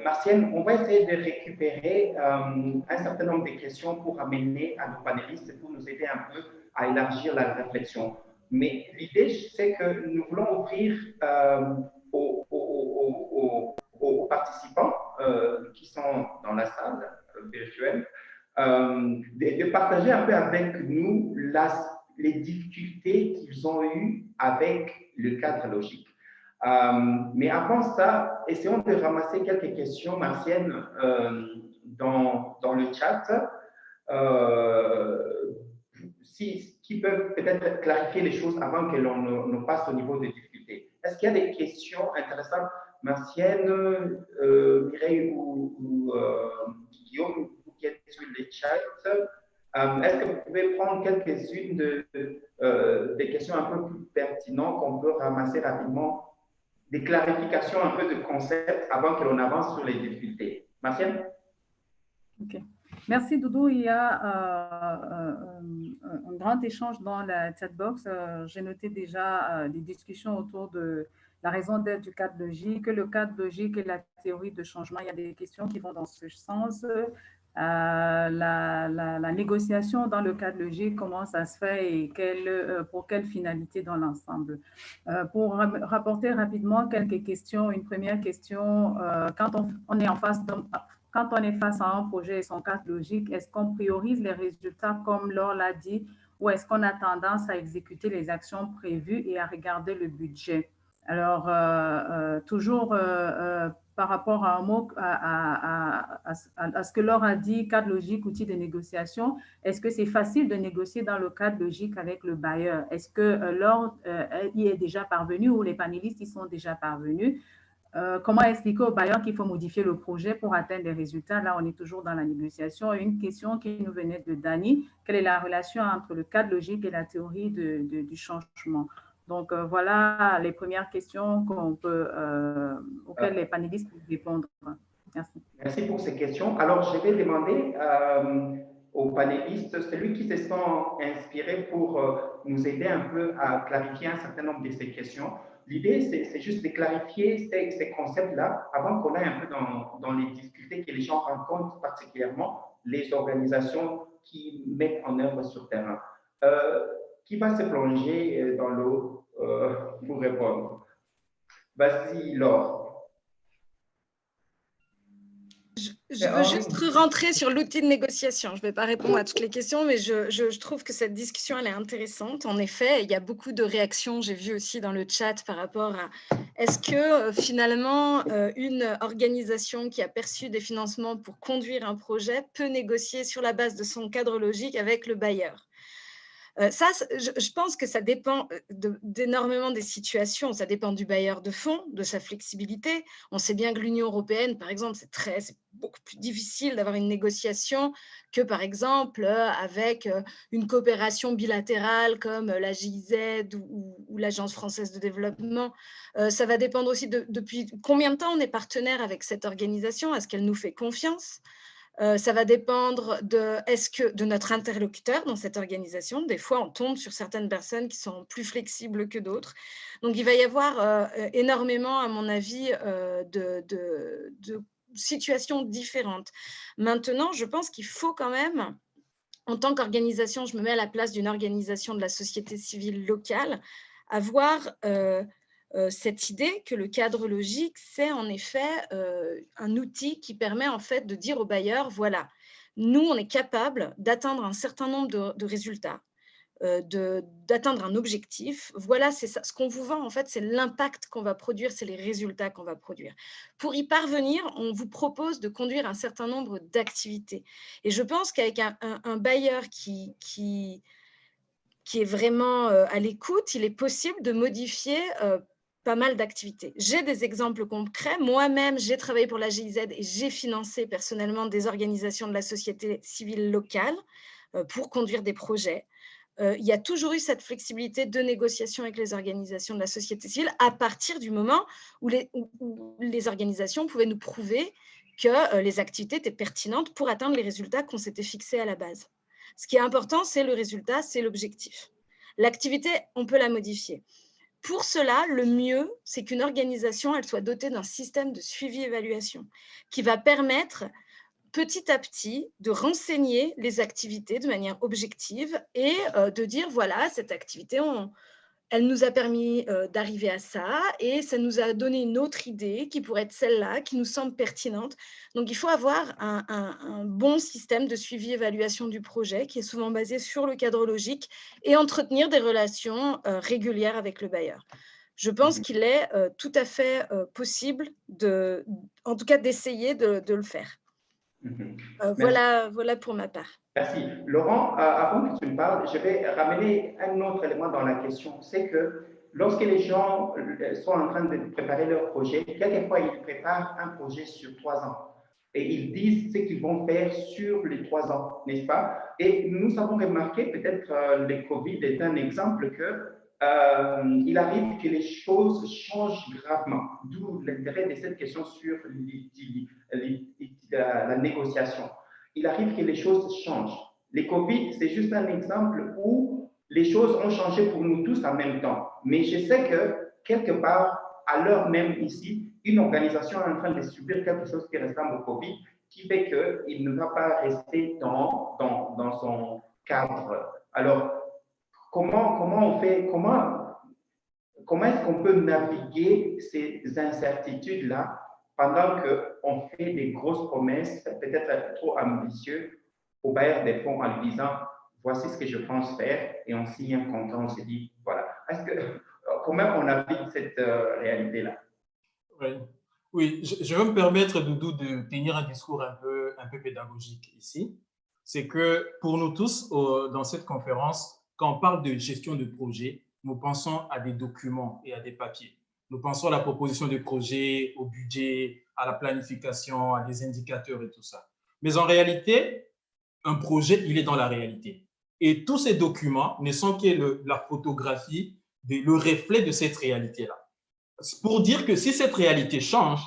Martienne, on va essayer de récupérer un certain nombre de questions pour amener à nos panélistes pour nous aider un peu à élargir la réflexion. Mais l'idée, c'est que nous voulons ouvrir aux participants qui sont dans la salle virtuelle de partager un peu avec nous les difficultés qu'ils ont eues avec le cadre logique. Mais avant ça, essayons de ramasser quelques questions, Martienne, dans le chat, qui peuvent peut-être clarifier les choses avant que l'on ne passe au niveau des difficultés. Est-ce qu'il y a des questions intéressantes, Martienne, Mireille ou Guillaume, qui êtes sur les chats? Est-ce que vous pouvez prendre quelques-unes des questions un peu plus pertinentes qu'on peut ramasser rapidement, des clarifications un peu de concepts avant que l'on avance sur les difficultés? Martienne? OK. Merci, Doudou. Il y a un grand échange dans la chatbox. J'ai noté déjà des discussions autour de la raison d'être du cadre logique, le cadre logique et la théorie de changement. Il y a des questions qui vont dans ce sens. La négociation dans le cadre logique, comment ça se fait et pour quelle finalité dans l'ensemble. Pour rapporter rapidement quelques questions, une première question, quand on est quand on est face à un projet et son cadre logique, est-ce qu'on priorise les résultats comme Laure l'a dit ou est-ce qu'on a tendance à exécuter les actions prévues et à regarder le budget? Alors, toujours par rapport à un mot, à ce que Laure a dit, cadre logique, outil de négociation, est-ce que c'est facile de négocier dans le cadre logique avec le bailleur? Est-ce que Laure y est déjà parvenue ou les panélistes y sont déjà parvenus? Comment expliquer au bailleur qu'il faut modifier le projet pour atteindre des résultats? Là, on est toujours dans la négociation. Une question qui nous venait de Dani, quelle est la relation entre le cadre logique et la théorie du changement? Donc, voilà les premières questions auxquelles les panélistes peuvent répondre. Merci. Merci pour ces questions. Alors, je vais demander aux panélistes, celui qui se sent inspiré pour nous aider un peu à clarifier un certain nombre de ces questions. L'idée, c'est juste de clarifier ces concepts-là avant qu'on aille un peu dans les difficultés que les gens rencontrent, particulièrement les organisations qui mettent en œuvre sur terrain. Qui va se plonger dans l'eau pour répondre? Vas-y, Laure. Je veux juste rentrer sur l'outil de négociation. Je ne vais pas répondre à toutes les questions, mais je trouve que cette discussion, elle est intéressante. En effet, il y a beaucoup de réactions, j'ai vu aussi dans le chat, par rapport à est-ce que finalement, une organisation qui a perçu des financements pour conduire un projet peut négocier sur la base de son cadre logique avec le bailleur? Ça, je pense que ça dépend d'énormément des situations. Ça dépend du bailleur de fonds, de sa flexibilité. On sait bien que l'Union européenne, par exemple, c'est beaucoup plus difficile d'avoir une négociation que, par exemple, avec une coopération bilatérale comme la GIZ ou l'Agence française de développement. Ça va dépendre aussi depuis combien de temps on est partenaire avec cette organisation. Est-ce qu'elle nous fait confiance ? Ça va dépendre de notre interlocuteur dans cette organisation. Des fois, on tombe sur certaines personnes qui sont plus flexibles que d'autres. Donc, il va y avoir énormément, à mon avis, de situations différentes. Maintenant, je pense qu'il faut quand même, en tant qu'organisation, je me mets à la place d'une organisation de la société civile locale, avoir cette idée que le cadre logique, c'est en effet un outil qui permet en fait de dire au bailleur, voilà, nous, on est capable d'atteindre un certain nombre de résultats, d'atteindre un objectif. Voilà, c'est ça. Ce qu'on vous vend, en fait, c'est l'impact qu'on va produire, c'est les résultats qu'on va produire. Pour y parvenir, on vous propose de conduire un certain nombre d'activités. Et je pense qu'avec un bailleur qui est vraiment à l'écoute, il est possible de modifier pas mal d'activités. J'ai des exemples concrets. Moi-même, j'ai travaillé pour la GIZ et j'ai financé personnellement des organisations de la société civile locale pour conduire des projets. Il y a toujours eu cette flexibilité de négociation avec les organisations de la société civile à partir du moment où les organisations pouvaient nous prouver que les activités étaient pertinentes pour atteindre les résultats qu'on s'était fixés à la base. Ce qui est important, c'est le résultat, c'est l'objectif. L'activité, on peut la modifier. Pour cela, le mieux, c'est qu'une organisation elle soit dotée d'un système de suivi-évaluation qui va permettre petit à petit de renseigner les activités de manière objective et de dire, voilà, cette activité, elle nous a permis d'arriver à ça et ça nous a donné une autre idée qui pourrait être celle-là, qui nous semble pertinente. Donc, il faut avoir un bon système de suivi-évaluation du projet qui est souvent basé sur le cadre logique et entretenir des relations régulières avec le bailleur. Je pense qu'il est tout à fait possible, en tout cas, d'essayer de le faire. Voilà pour ma part. Merci. Laurent, avant que tu me parles, je vais ramener un autre élément dans la question. C'est que lorsque les gens sont en train de préparer leur projet, quelquefois ils préparent un projet sur 3 ans et ils disent ce qu'ils vont faire sur les 3 ans, n'est-ce pas? Et nous avons remarqué, peut-être le Covid est un exemple que il arrive que les choses changent gravement, d'où l'intérêt de cette question sur la négociation. Il arrive que les choses changent. Le Covid, c'est juste un exemple où les choses ont changé pour nous tous en même temps. Mais je sais que quelque part, à l'heure même ici, une organisation est en train de subir quelque chose qui ressemble au Covid, qui fait qu'il ne va pas rester dans son cadre. Alors, comment on fait, comment est-ce qu'on peut naviguer ces incertitudes-là pendant qu'on fait des grosses promesses, peut-être trop ambitieuses, au bailleur des fonds en lui disant « voici ce que je pense faire » et on signe un contrat, on se dit « voilà ». Comment on navigue cette réalité-là? Oui, je vais me permettre, Doudou, de tenir un discours un peu pédagogique ici. C'est que pour nous tous, dans cette conférence, quand on parle de gestion de projet, nous pensons à des documents et à des papiers. Nous pensons à la proposition de projet, au budget, à la planification, à des indicateurs et tout ça. Mais en réalité, un projet, il est dans la réalité. Et tous ces documents ne sont que la photographie, le reflet de cette réalité-là. Pour dire que si cette réalité change,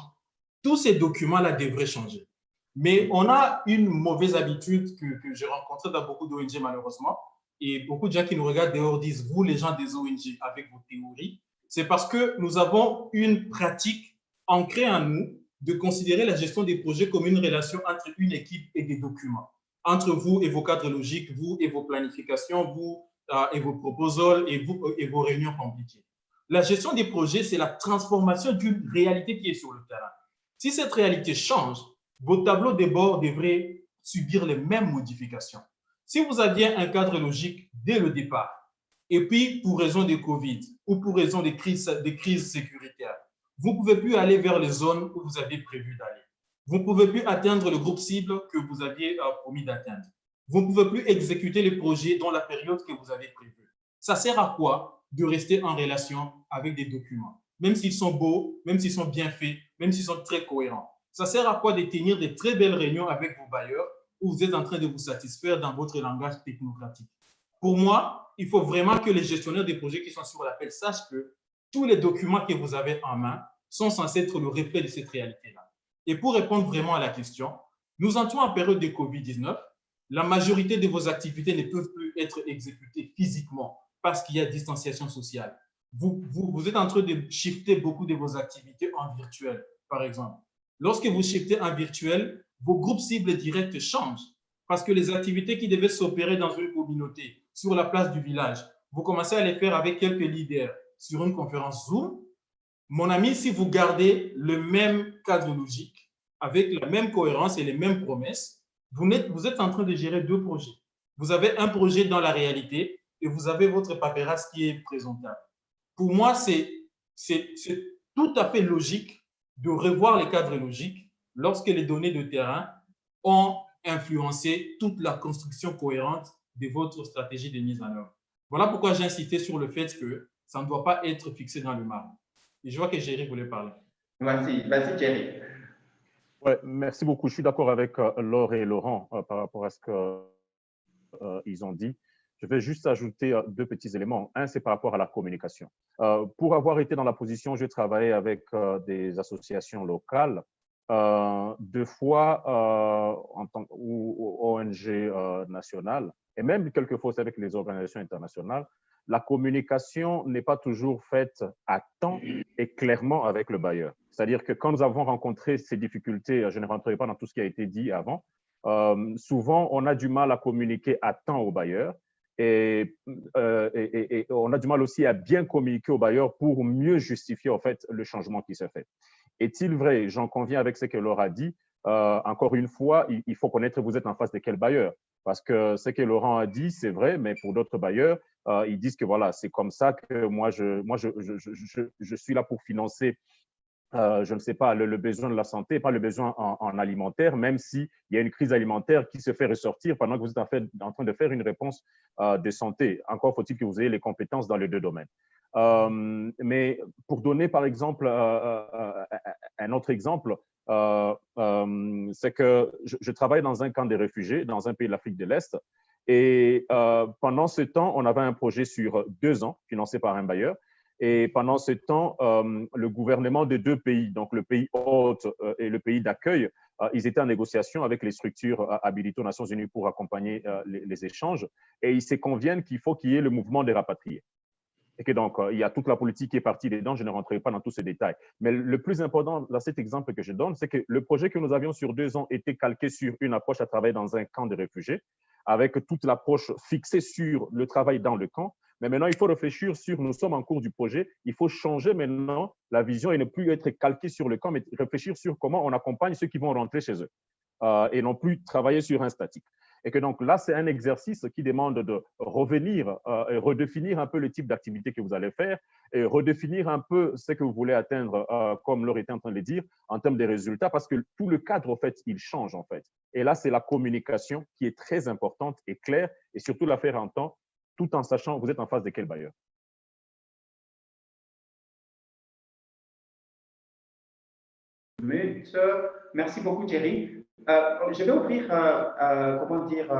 tous ces documents-là devraient changer. Mais on a une mauvaise habitude que j'ai rencontrée dans beaucoup d'ONG malheureusement, et beaucoup de gens qui nous regardent dehors disent, vous les gens des ONG avec vos théories, c'est parce que nous avons une pratique ancrée en nous de considérer la gestion des projets comme une relation entre une équipe et des documents. entre vous et vos cadres logiques, vous et vos planifications, vous et vos proposals et vos réunions compliquées. La gestion des projets, c'est la transformation d'une réalité qui est sur le terrain. Si cette réalité change, vos tableaux de bord devraient subir les mêmes modifications. Si vous aviez un cadre logique dès le départ, et puis pour raison de Covid ou pour raison des crises sécuritaires, vous ne pouvez plus aller vers les zones où vous aviez prévu d'aller. Vous ne pouvez plus atteindre le groupe cible que vous aviez promis d'atteindre. Vous ne pouvez plus exécuter les projets dans la période que vous avez prévue. Ça sert à quoi de rester en relation avec des documents, même s'ils sont beaux, même s'ils sont bien faits, même s'ils sont très cohérents? Ça sert à quoi de tenir de très belles réunions avec vos bailleurs où vous êtes en train de vous satisfaire dans votre langage technocratique? Pour moi, il faut vraiment que les gestionnaires des projets qui sont sur l'appel sachent que tous les documents que vous avez en main sont censés être le reflet de cette réalité-là. Et pour répondre vraiment à la question, nous entrons en période de COVID-19. La majorité de vos activités ne peuvent plus être exécutées physiquement parce qu'il y a distanciation sociale. Vous êtes en train de shifter beaucoup de vos activités en virtuel, par exemple. Lorsque vous shiftez en virtuel, vos groupes cibles directs changent parce que les activités qui devaient s'opérer dans une communauté, sur la place du village, vous commencez à les faire avec quelques leaders sur une conférence Zoom. Mon ami, si vous gardez le même cadre logique, avec la même cohérence et les mêmes promesses, vous êtes en train de gérer deux projets. Vous avez un projet dans la réalité et vous avez votre paperasse qui est présentable. Pour moi, c'est tout à fait logique de revoir les cadres logiques lorsque les données de terrain ont influencé toute la construction cohérente de votre stratégie de mise en œuvre. Voilà pourquoi j'ai insisté sur le fait que ça ne doit pas être fixé dans le marbre. Et je vois que Jerry voulait parler. Vas-y, Jerry. Ouais, merci beaucoup. Je suis d'accord avec Laure et Laurent par rapport à ce qu'ils ont dit. Je vais juste ajouter deux petits éléments. Un, c'est par rapport à la communication. Pour avoir été dans la position, j'ai travaillé avec des associations locales, deux fois en tant ou ONG nationales, et même quelques fois avec les organisations internationales. La communication n'est pas toujours faite à temps et clairement avec le bailleur. C'est-à-dire que quand nous avons rencontré ces difficultés, je ne rentrerai pas dans tout ce qui a été dit avant, souvent on a du mal à communiquer à temps au bailleur et on a du mal aussi à bien communiquer au bailleur pour mieux justifier en fait le changement qui se fait. Est-il vrai, j'en conviens avec ce que Laura a dit, encore une fois, il faut connaître vous êtes en face de quel bailleur. Parce que ce que Laurent a dit, c'est vrai, mais pour d'autres bailleurs, ils disent que voilà, c'est comme ça que moi, je suis là pour financer, je ne sais pas, le besoin de la santé, pas le besoin en alimentaire, même s'il y a une crise alimentaire qui se fait ressortir pendant que vous êtes en train de faire une réponse de santé. Encore faut-il que vous ayez les compétences dans les deux domaines. Mais pour donner, par exemple, un autre exemple, c'est que je travaille dans un camp de réfugiés, dans un pays de l'Afrique de l'Est. Et pendant ce temps, on avait un projet sur 2 ans, financé par un bailleur. Et pendant ce temps, le gouvernement des deux pays, donc le pays hôte et le pays d'accueil, ils étaient en négociation avec les structures habilitées aux Nations Unies pour accompagner les échanges. Et ils se conviennent qu'il faut qu'il y ait le mouvement des rapatriés. Et que donc, il y a toute la politique qui est partie dedans, je ne rentrerai pas dans tous ces détails. Mais le plus important dans cet exemple que je donne, c'est que le projet que nous avions sur 2 ans était calqué sur une approche à travailler dans un camp de réfugiés, avec toute l'approche fixée sur le travail dans le camp. Mais maintenant, il faut réfléchir sur, nous sommes en cours du projet, il faut changer maintenant la vision et ne plus être calqué sur le camp, mais réfléchir sur comment on accompagne ceux qui vont rentrer chez eux et non plus travailler sur un statique. Et que donc là, c'est un exercice qui demande de revenir et redéfinir un peu le type d'activité que vous allez faire et redéfinir un peu ce que vous voulez atteindre, comme Laure était en train de le dire, en termes de résultats, parce que tout le cadre, en fait, il change, en fait. Et là, c'est la communication qui est très importante et claire, et surtout la faire en temps, tout en sachant vous êtes en face de quel bailleur. Merci beaucoup, Thierry. Je vais ouvrir, comment dire,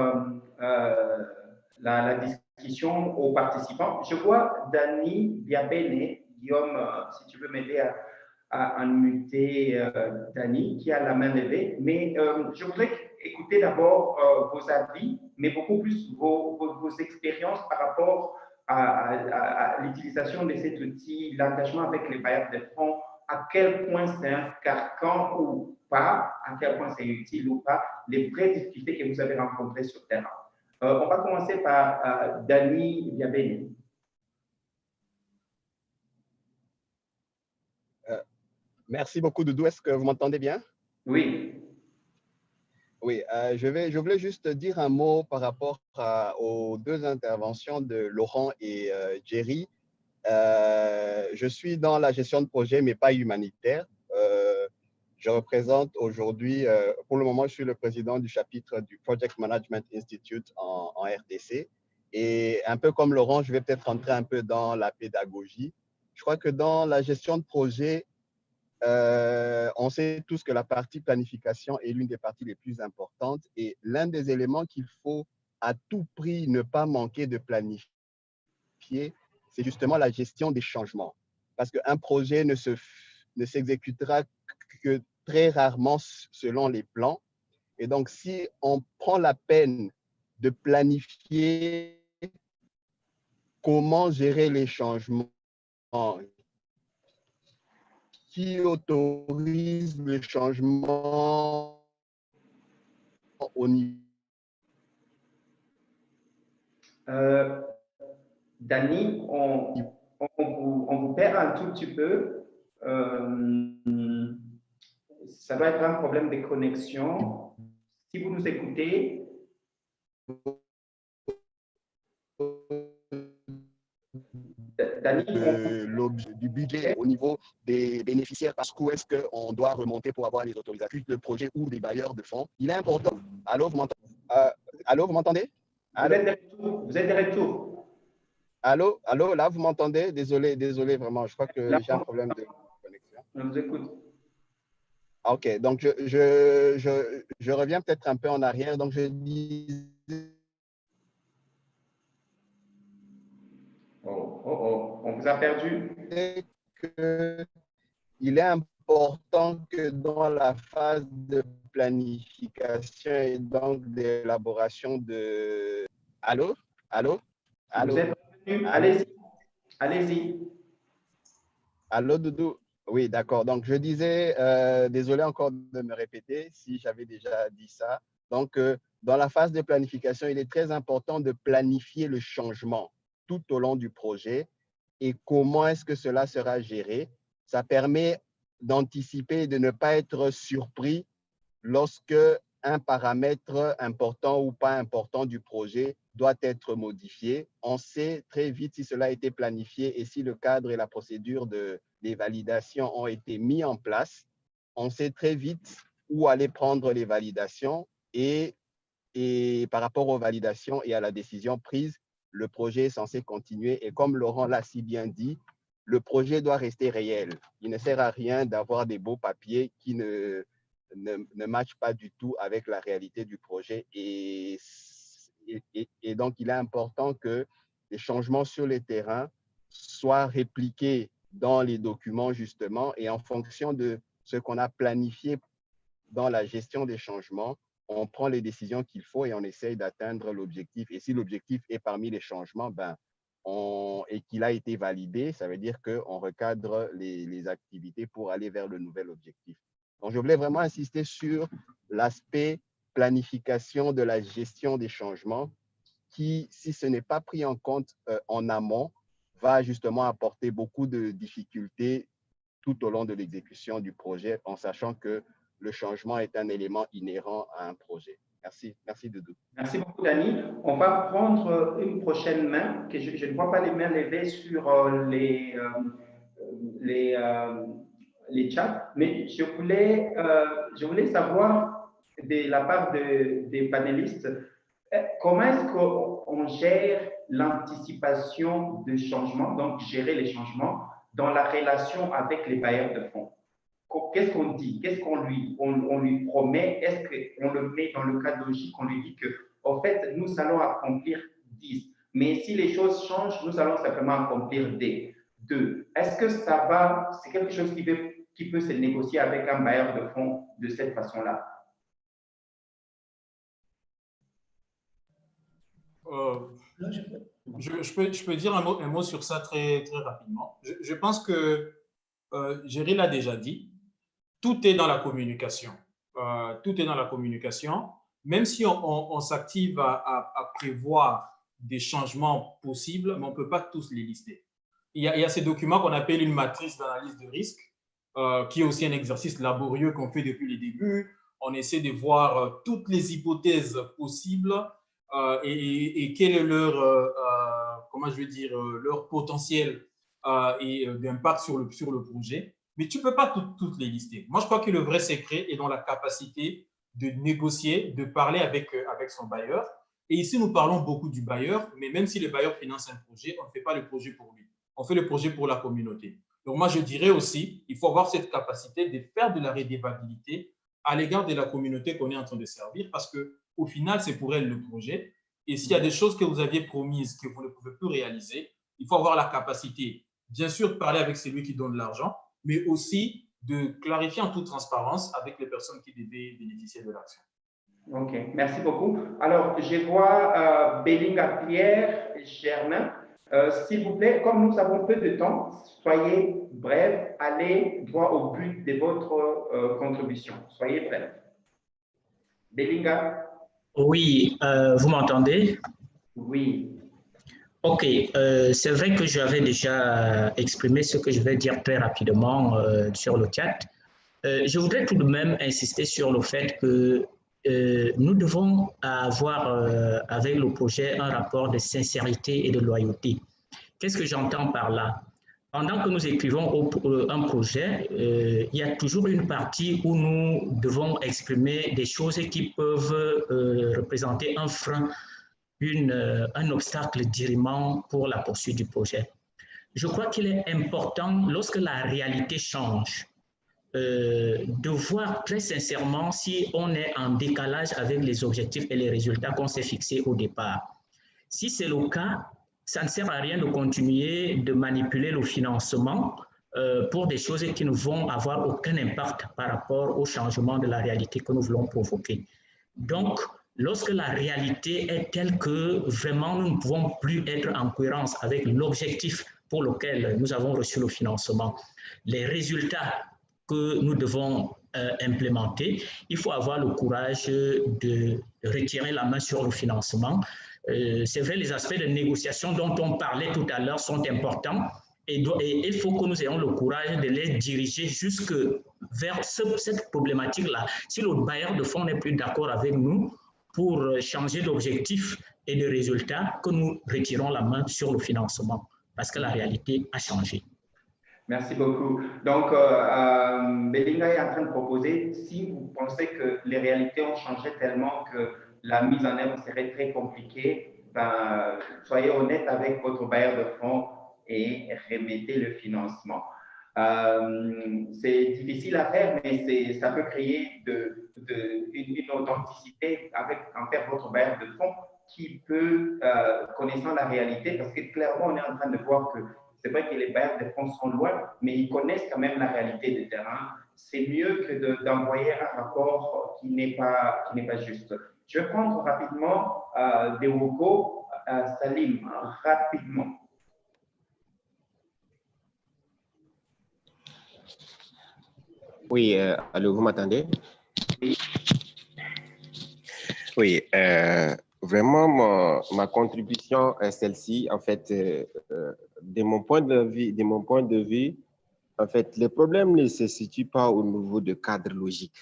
la discussion aux participants. Je vois Dani Biabene, Guillaume, si tu veux m'aider à unmuter Dani, qui a la main levée. Mais je voudrais écouter d'abord vos avis, mais beaucoup plus vos expériences par rapport à l'utilisation de cet outil, l'engagement avec les bailleurs de fonds à quel point c'est un carcan ou pas, à quel point c'est utile ou pas, les vraies difficultés que vous avez rencontrées sur le terrain. On va commencer par Dani Diabéni. Merci beaucoup, Doudou. Est-ce que vous m'entendez bien? Oui. Oui, je voulais juste dire un mot par rapport aux deux interventions de Laurent et Jerry. Je suis dans la gestion de projet, mais pas humanitaire. Je représente aujourd'hui, pour le moment, je suis le président du chapitre du Project Management Institute en RDC. Et un peu comme Laurent, je vais peut-être rentrer un peu dans la pédagogie. Je crois que dans la gestion de projet, on sait tous que la partie planification est l'une des parties les plus importantes et l'un des éléments qu'il faut à tout prix ne pas manquer de planifier, c'est justement la gestion des changements. Parce qu'un projet ne s'exécutera que très rarement selon les plans. Et donc, si on prend la peine de planifier comment gérer les changements, qui autorise le changement au niveau. Dani, on vous perd un tout petit peu. Ça doit être un problème de connexion. Si vous nous écoutez, Dani, du budget au niveau des bénéficiaires, parce qu'où est-ce qu'on doit remonter pour avoir les autorisations de projet ou des bailleurs de fonds. Il est important. Allô, vous m'entendez? Allô, vous m'entendez? Vous êtes de retour. Allô, là, vous m'entendez? Désolé, vraiment. Je crois que j'ai un problème de connexion. On vous écoute. OK, donc je reviens peut-être un peu en arrière. Donc, je disais… On vous a perdu. Il est important que dans la phase de planification et donc d'élaboration de… Allô? Vous êtes revenu. Allez-y. Allô, Doudou? Oui, d'accord. Donc, je disais, désolé encore de me répéter si j'avais déjà dit ça. Donc, dans la phase de planification, il est très important de planifier le changement tout au long du projet et comment est-ce que cela sera géré. Ça permet d'anticiper et de ne pas être surpris lorsque un paramètre important ou pas important du projet doit être modifié. On sait très vite si cela a été planifié et si le cadre et la procédure des validations ont été mis en place. On sait très vite où aller prendre les validations et par rapport aux validations et à la décision prise, le projet est censé continuer. Et comme Laurent l'a si bien dit, le projet doit rester réel. Il ne sert à rien d'avoir des beaux papiers qui ne matchent pas du tout avec la réalité du projet. Et donc, il est important que les changements sur le terrain soient répliqués dans les documents, justement, et en fonction de ce qu'on a planifié dans la gestion des changements, on prend les décisions qu'il faut et on essaye d'atteindre l'objectif. Et si l'objectif est parmi les changements, et qu'il a été validé, ça veut dire qu'on recadre les activités pour aller vers le nouvel objectif. Donc, je voulais vraiment insister sur l'aspect planification de la gestion des changements qui, si ce n'est pas pris en compte en amont, va justement apporter beaucoup de difficultés tout au long de l'exécution du projet, en sachant que le changement est un élément inhérent à un projet. Merci Doudou. Merci beaucoup, Dani. On va prendre une prochaine main, que je ne vois pas les mains levées sur les chats, mais je voulais savoir de la part des panélistes, comment est-ce qu'on gère l'anticipation de changements, donc gérer les changements dans la relation avec les bailleurs de fonds? Qu'est-ce qu'on dit? Qu'est-ce qu'on lui promet? Est-ce qu'on le met dans le cadre logique? On lui dit que, en fait, nous allons accomplir 10. Mais si les choses changent, nous allons simplement accomplir 2. Est-ce que ça va? C'est quelque chose qui peut se négocier avec un bailleur de fonds de cette façon-là? Je peux dire un mot sur ça très, très rapidement. Je pense que Géry l'a déjà dit, tout est dans la communication. Tout est dans la communication. Même si on s'active à prévoir des changements possibles, mais on ne peut pas tous les lister. Il y a ces documents qu'on appelle une matrice d'analyse de risque, qui est aussi un exercice laborieux qu'on fait depuis le début. On essaie de voir toutes les hypothèses possibles et quel est leur, comment je vais dire, leur potentiel et d'impact sur le projet. Mais tu ne peux pas toutes les lister. Moi, je crois que le vrai secret est dans la capacité de négocier, de parler avec son bailleur. Et ici, nous parlons beaucoup du bailleur, mais même si le bailleur finance un projet, on ne fait pas le projet pour lui. On fait le projet pour la communauté. Donc, moi, je dirais aussi, il faut avoir cette capacité de faire de la redevabilité à l'égard de la communauté qu'on est en train de servir, parce qu'au final, c'est pour elle le projet. Et s'il y a des choses que vous aviez promises que vous ne pouvez plus réaliser, il faut avoir la capacité, bien sûr, de parler avec celui qui donne l'argent, mais aussi de clarifier en toute transparence avec les personnes qui devaient bénéficier de l'action. OK, merci beaucoup. Alors, je vois Bélinga Pierre Germain. S'il vous plaît, comme nous avons peu de temps, soyez bref, allez droit au but de votre contribution. Soyez bref. Bélinga? Oui, vous m'entendez? Oui. Ok, c'est vrai que j'avais déjà exprimé ce que je vais dire très rapidement sur le chat. Je voudrais tout de même insister sur le fait que nous devons avoir avec le projet un rapport de sincérité et de loyauté. Qu'est-ce que j'entends par là? Pendant que nous écrivons un projet, il y a toujours une partie où nous devons exprimer des choses qui peuvent représenter un frein, un obstacle dirimant pour la poursuite du projet. Je crois qu'il est important, lorsque la réalité change, de voir très sincèrement si on est en décalage avec les objectifs et les résultats qu'on s'est fixés au départ. Si c'est le cas, ça ne sert à rien de continuer de manipuler le financement pour des choses qui ne vont avoir aucun impact par rapport au changement de la réalité que nous voulons provoquer. Donc, lorsque la réalité est telle que vraiment nous ne pouvons plus être en cohérence avec l'objectif pour lequel nous avons reçu le financement, les résultats que nous devons implémenter, il faut avoir le courage de retirer la main sur le financement. C'est vrai, les aspects de négociation dont on parlait tout à l'heure sont importants et il faut que nous ayons le courage de les diriger jusque vers cette problématique-là. Si le bailleur de fonds n'est plus d'accord avec nous pour changer d'objectif et de résultat, que nous retirons la main sur le financement parce que la réalité a changé. Merci beaucoup. Donc, Bélinga est en train de proposer, si vous pensez que les réalités ont changé tellement que la mise en œuvre serait très compliquée, ben, soyez honnête avec votre bailleur de fonds et remettez le financement. C'est difficile à faire, mais ça peut créer une authenticité envers votre bailleur de fonds qui peut, connaissant la réalité, parce que clairement, on est en train de voir que c'est vrai que les bailleurs de fonds sont loin, mais ils connaissent quand même la réalité du terrain. C'est mieux que d'envoyer un rapport qui n'est pas juste. Je vais prendre rapidement Dewoko, Salim, rapidement. Oui, allô, vous m'entendez? Oui. Oui, vraiment, ma contribution est celle-ci. En fait, de mon point de vue, en fait, le problème ne se situe pas au niveau de cadre logique,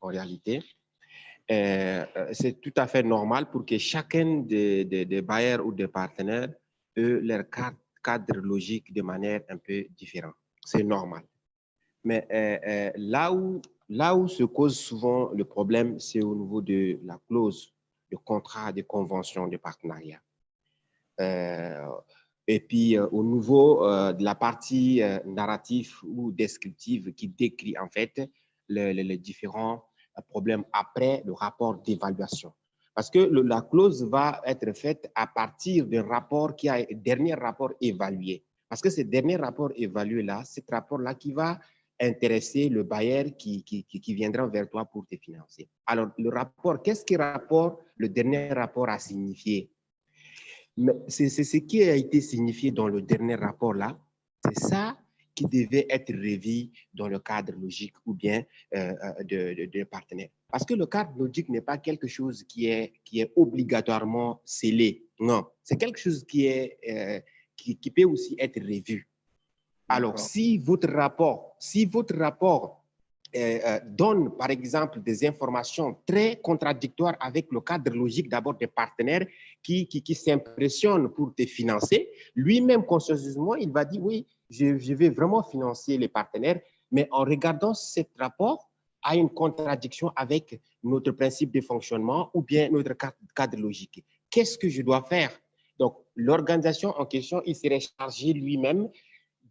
en réalité. C'est tout à fait normal pour que chacun des bailleurs ou des partenaires ait leur cadre logique de manière un peu différente. C'est normal. Mais là où se cause souvent le problème, c'est au niveau de la clause de contrat, de convention de partenariat. Et puis, au niveau de la partie narrative ou descriptive qui décrit en fait les différents problèmes après le rapport d'évaluation. Parce que la clause va être faite à partir d'un rapport qui a un dernier rapport évalué. Parce que ce dernier rapport évalué-là, ce rapport-là qui va intéresser le bailleur qui viendra vers toi pour te financer. Alors, le rapport, qu'est-ce que le dernier rapport a signifié? C'est ce qui a été signifié dans le dernier rapport-là. C'est ça qui devaient être revus dans le cadre logique ou bien de partenaires. Parce que le cadre logique n'est pas quelque chose qui est obligatoirement scellé. Non, c'est quelque chose qui peut aussi être revu. Alors, si votre rapport donne, par exemple, des informations très contradictoires avec le cadre logique d'abord des partenaires qui s'impressionnent pour te financer, lui-même, consciencieusement, il va dire, oui, je vais vraiment financer les partenaires, mais en regardant ce rapport, a une contradiction avec notre principe de fonctionnement ou bien notre cadre logique. Qu'est-ce que je dois faire? Donc, l'organisation en question, il serait chargé lui-même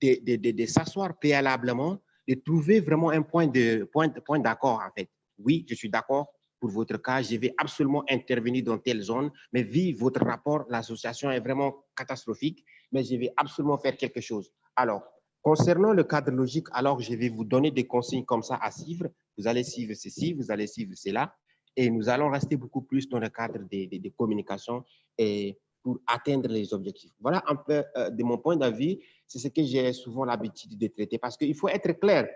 de s'asseoir préalablement, de trouver vraiment un point d'accord, en fait. Oui, je suis d'accord pour votre cas, je vais absolument intervenir dans telle zone, mais vu votre rapport, l'association est vraiment catastrophique, mais je vais absolument faire quelque chose. Alors, concernant le cadre logique, alors je vais vous donner des consignes comme ça à suivre. Vous allez suivre ceci, vous allez suivre cela, et nous allons rester beaucoup plus dans le cadre des communications et pour atteindre les objectifs. Voilà un peu de mon point de vue, c'est ce que j'ai souvent l'habitude de traiter parce qu'il faut être clair.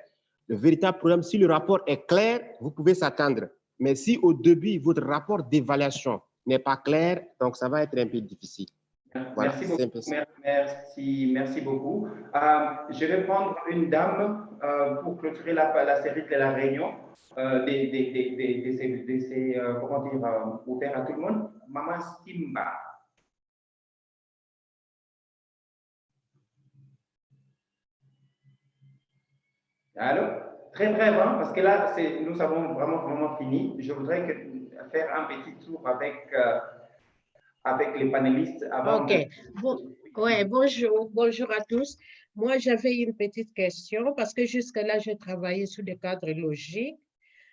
Le véritable problème, si le rapport est clair, vous pouvez s'attendre. Mais si au début, votre rapport d'évaluation n'est pas clair, donc ça va être un peu difficile. Voilà, merci beaucoup. Je vais prendre une dame pour clôturer la série de la réunion, comment dire, ouvert à tout le monde. Maman Simba. Allô? Très bref, hein, parce que là, nous avons vraiment fini. Je voudrais faire un petit tour avec les panélistes avant. OK. Ouais, bonjour à tous. Moi, j'avais une petite question parce que jusque-là, je travaillais sur des cadres logiques.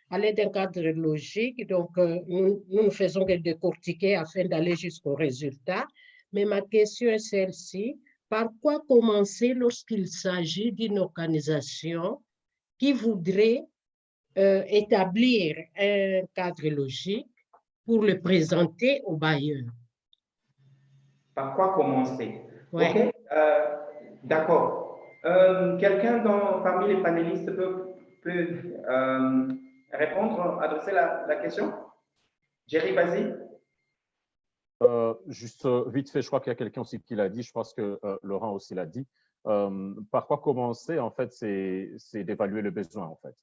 À l'aide d'un cadre logique, donc nous ne faisons que décortiquer afin d'aller jusqu'au résultat. Mais ma question est celle-ci. Par quoi commencer lorsqu'il s'agit d'une organisation qui voudrait établir un cadre logique pour le présenter au bailleur? Par quoi commencer? Ouais. OK, d'accord. Quelqu'un parmi les panélistes peut répondre, adresser la question? Jerry, vas-y. Juste vite fait, je crois qu'il y a quelqu'un aussi qui l'a dit, je pense que Laurent aussi l'a dit. Par quoi commencer, en fait, c'est d'évaluer le besoin, en fait.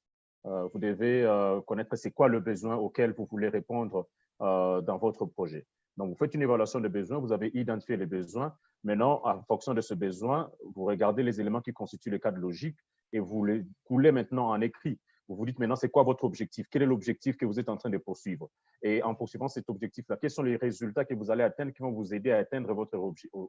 Vous devez connaître c'est quoi le besoin auquel vous voulez répondre dans votre projet. Donc, vous faites une évaluation des besoins, vous avez identifié les besoins. Maintenant, en fonction de ce besoin, vous regardez les éléments qui constituent le cadre logique et vous les coulez maintenant en écrit. Vous vous dites maintenant, c'est quoi votre objectif? Quel est l'objectif que vous êtes en train de poursuivre? Et en poursuivant cet objectif-là, quels sont les résultats que vous allez atteindre qui vont vous aider à atteindre votre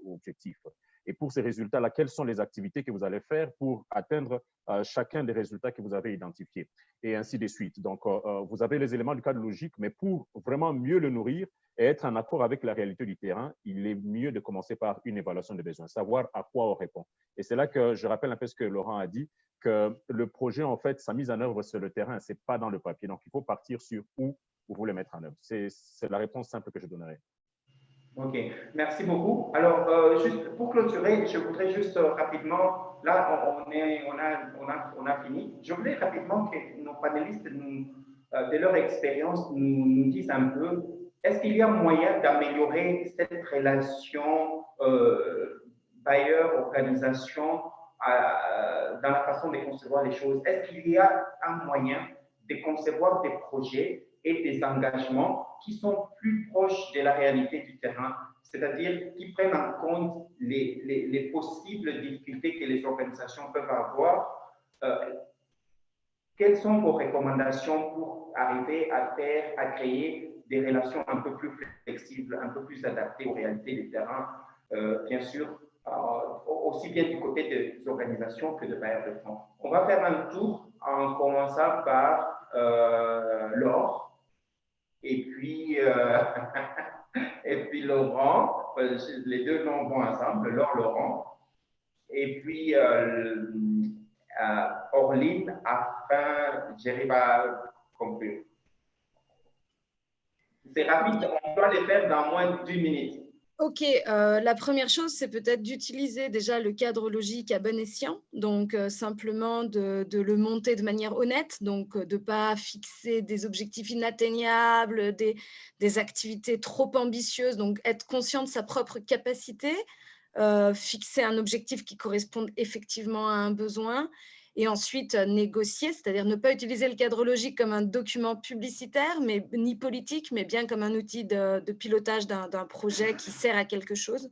objectif? Et pour ces résultats-là, quelles sont les activités que vous allez faire pour atteindre chacun des résultats que vous avez identifiés? Et ainsi de suite. Donc, vous avez les éléments du cadre logique, mais pour vraiment mieux le nourrir et être en accord avec la réalité du terrain, il est mieux de commencer par une évaluation des besoins, savoir à quoi on répond. Et c'est là que je rappelle un peu ce que Laurent a dit, que le projet, en fait, sa mise en œuvre sur le terrain, ce n'est pas dans le papier. Donc, il faut partir sur où vous voulez mettre en œuvre. C'est la réponse simple que je donnerai. OK, merci beaucoup. Alors, juste pour clôturer, je voudrais juste rapidement, là, on a fini. Je voulais rapidement que nos panélistes, de leur expérience, nous disent un peu, est-ce qu'il y a moyen d'améliorer cette relation bailleur-organisation dans la façon de concevoir les choses? Est-ce qu'il y a un moyen de concevoir des projets et des engagements qui sont plus proches de la réalité du terrain, c'est-à-dire qui prennent en compte les possibles difficultés que les organisations peuvent avoir? Quelles sont vos recommandations pour arriver à créer des relations un peu plus flexibles, un peu plus adaptées aux réalités du terrain, bien sûr, aussi bien du côté des organisations que de bailleurs de fonds? On va faire un tour en commençant par Laure. Et puis Laurent, les deux noms vont ensemble, Laurent. Et puis Orline, afin, j'arrive à conclure. C'est rapide, on doit les faire dans moins de 2 minutes. Ok, la première chose, c'est peut-être d'utiliser déjà le cadre logique à bon escient, donc simplement de le monter de manière honnête, donc de ne pas fixer des objectifs inatteignables, des activités trop ambitieuses, donc être conscient de sa propre capacité, fixer un objectif qui corresponde effectivement à un besoin, et ensuite négocier, c'est-à-dire ne pas utiliser le cadre logique comme un document publicitaire, ni politique, mais bien comme un outil de pilotage d'un projet qui sert à quelque chose.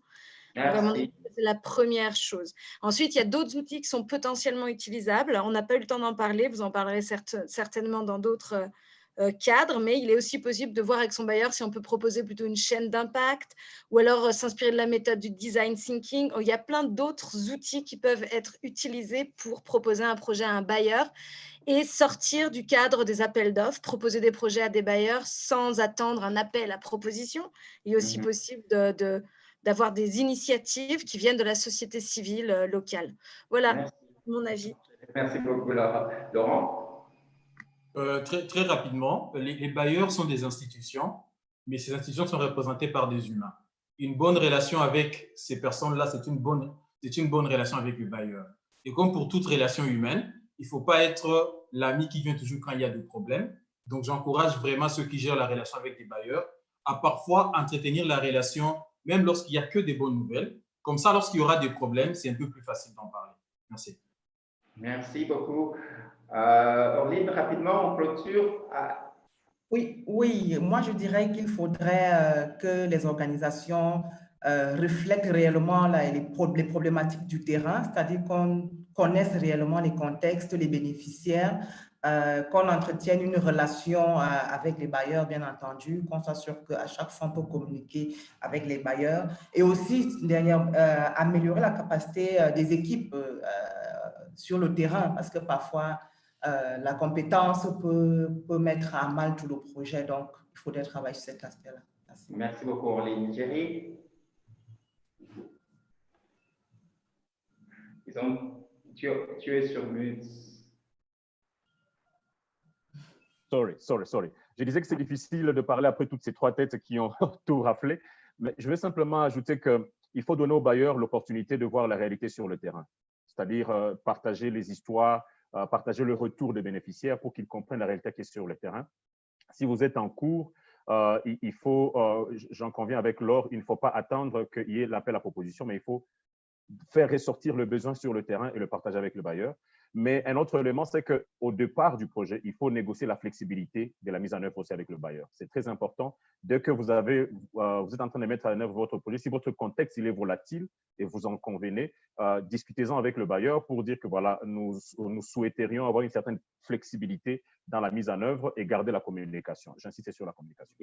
Merci. C'est la première chose. Ensuite, il y a d'autres outils qui sont potentiellement utilisables. On n'a pas eu le temps d'en parler, vous en parlerez certainement dans d'autres cadre, mais il est aussi possible de voir avec son bailleur si on peut proposer plutôt une chaîne d'impact ou alors s'inspirer de la méthode du design thinking. Il y a plein d'autres outils qui peuvent être utilisés pour proposer un projet à un bailleur et sortir du cadre des appels d'offres, proposer des projets à des bailleurs sans attendre un appel à proposition. Il est aussi possible d'avoir des initiatives qui viennent de la société civile locale. Voilà mon avis. Merci beaucoup, Laurent. Très rapidement, les bailleurs sont des institutions, mais ces institutions sont représentées par des humains. Une bonne relation avec ces personnes-là, c'est une bonne relation avec le bailleur. Et comme pour toute relation humaine, il ne faut pas être l'ami qui vient toujours quand il y a des problèmes. Donc, j'encourage vraiment ceux qui gèrent la relation avec les bailleurs à parfois entretenir la relation, même lorsqu'il n'y a que des bonnes nouvelles. Comme ça, lorsqu'il y aura des problèmes, c'est un peu plus facile d'en parler. Merci. Merci beaucoup. Orline, rapidement, on clôture. Oui, moi je dirais qu'il faudrait que les organisations reflètent réellement les problématiques du terrain, c'est-à-dire qu'on connaisse réellement les contextes, les bénéficiaires, qu'on entretienne une relation avec les bailleurs, bien entendu, qu'on s'assure qu'à chaque fois on peut communiquer avec les bailleurs et aussi améliorer la capacité des équipes sur le terrain parce que parfois la compétence peut mettre à mal tout le projet. Donc, il faudrait travailler sur cet aspect-là. Merci beaucoup, Orline. Thierry? Tu es sur mute. Sorry. Je disais que c'est difficile de parler après toutes ces trois têtes qui ont tout raflé, mais je vais simplement ajouter qu'il faut donner aux bailleurs l'opportunité de voir la réalité sur le terrain, c'est-à-dire partager les histoires, partager le retour des bénéficiaires pour qu'ils comprennent la réalité qui est sur le terrain. Si vous êtes en cours, il faut, j'en conviens avec Laure, il ne faut pas attendre qu'il y ait l'appel à proposition, mais il faut faire ressortir le besoin sur le terrain et le partager avec le bailleur. Mais un autre élément, c'est qu'au départ du projet, il faut négocier la flexibilité de la mise en œuvre aussi avec le bailleur. C'est très important. Dès que vous êtes en train de mettre en œuvre votre projet, si votre contexte il est volatile et vous en convenez, discutez-en avec le bailleur pour dire que voilà, nous souhaiterions avoir une certaine flexibilité dans la mise en œuvre et garder la communication. J'insiste sur la communication.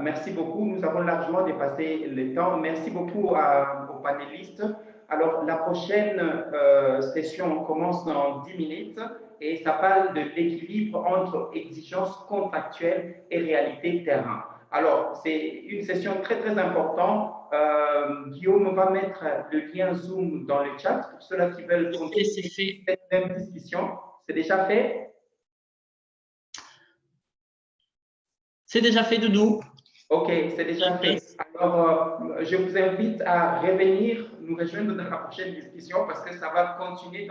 Merci beaucoup. Nous avons largement dépassé le temps. Merci beaucoup aux panélistes. Alors, la prochaine session commence dans 10 minutes et ça parle de l'équilibre entre exigences contractuelles et réalité terrain. Alors, c'est une session très, très importante. Guillaume va mettre le lien Zoom dans le chat pour ceux qui veulent continuer cette même discussion. C'est déjà fait? C'est déjà fait, Doudou. Ok, c'est déjà fait. Alors, je vous invite à revenir nous rejoindre dans la prochaine discussion parce que ça va continuer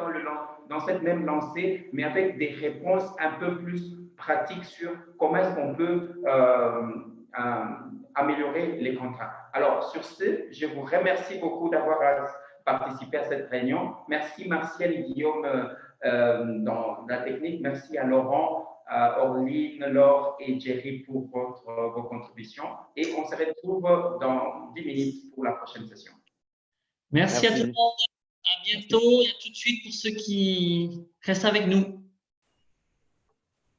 dans cette même lancée, mais avec des réponses un peu plus pratiques sur comment est-ce qu'on peut améliorer les contrats. Alors, sur ce, je vous remercie beaucoup d'avoir participé à cette réunion. Merci Martial et Guillaume dans la technique. Merci à Laurent, Orline, Laure et Jerry pour vos contributions. Et on se retrouve dans 10 minutes pour la prochaine session. Merci à tout le monde. À bientôt et à tout de suite pour ceux qui restent avec nous.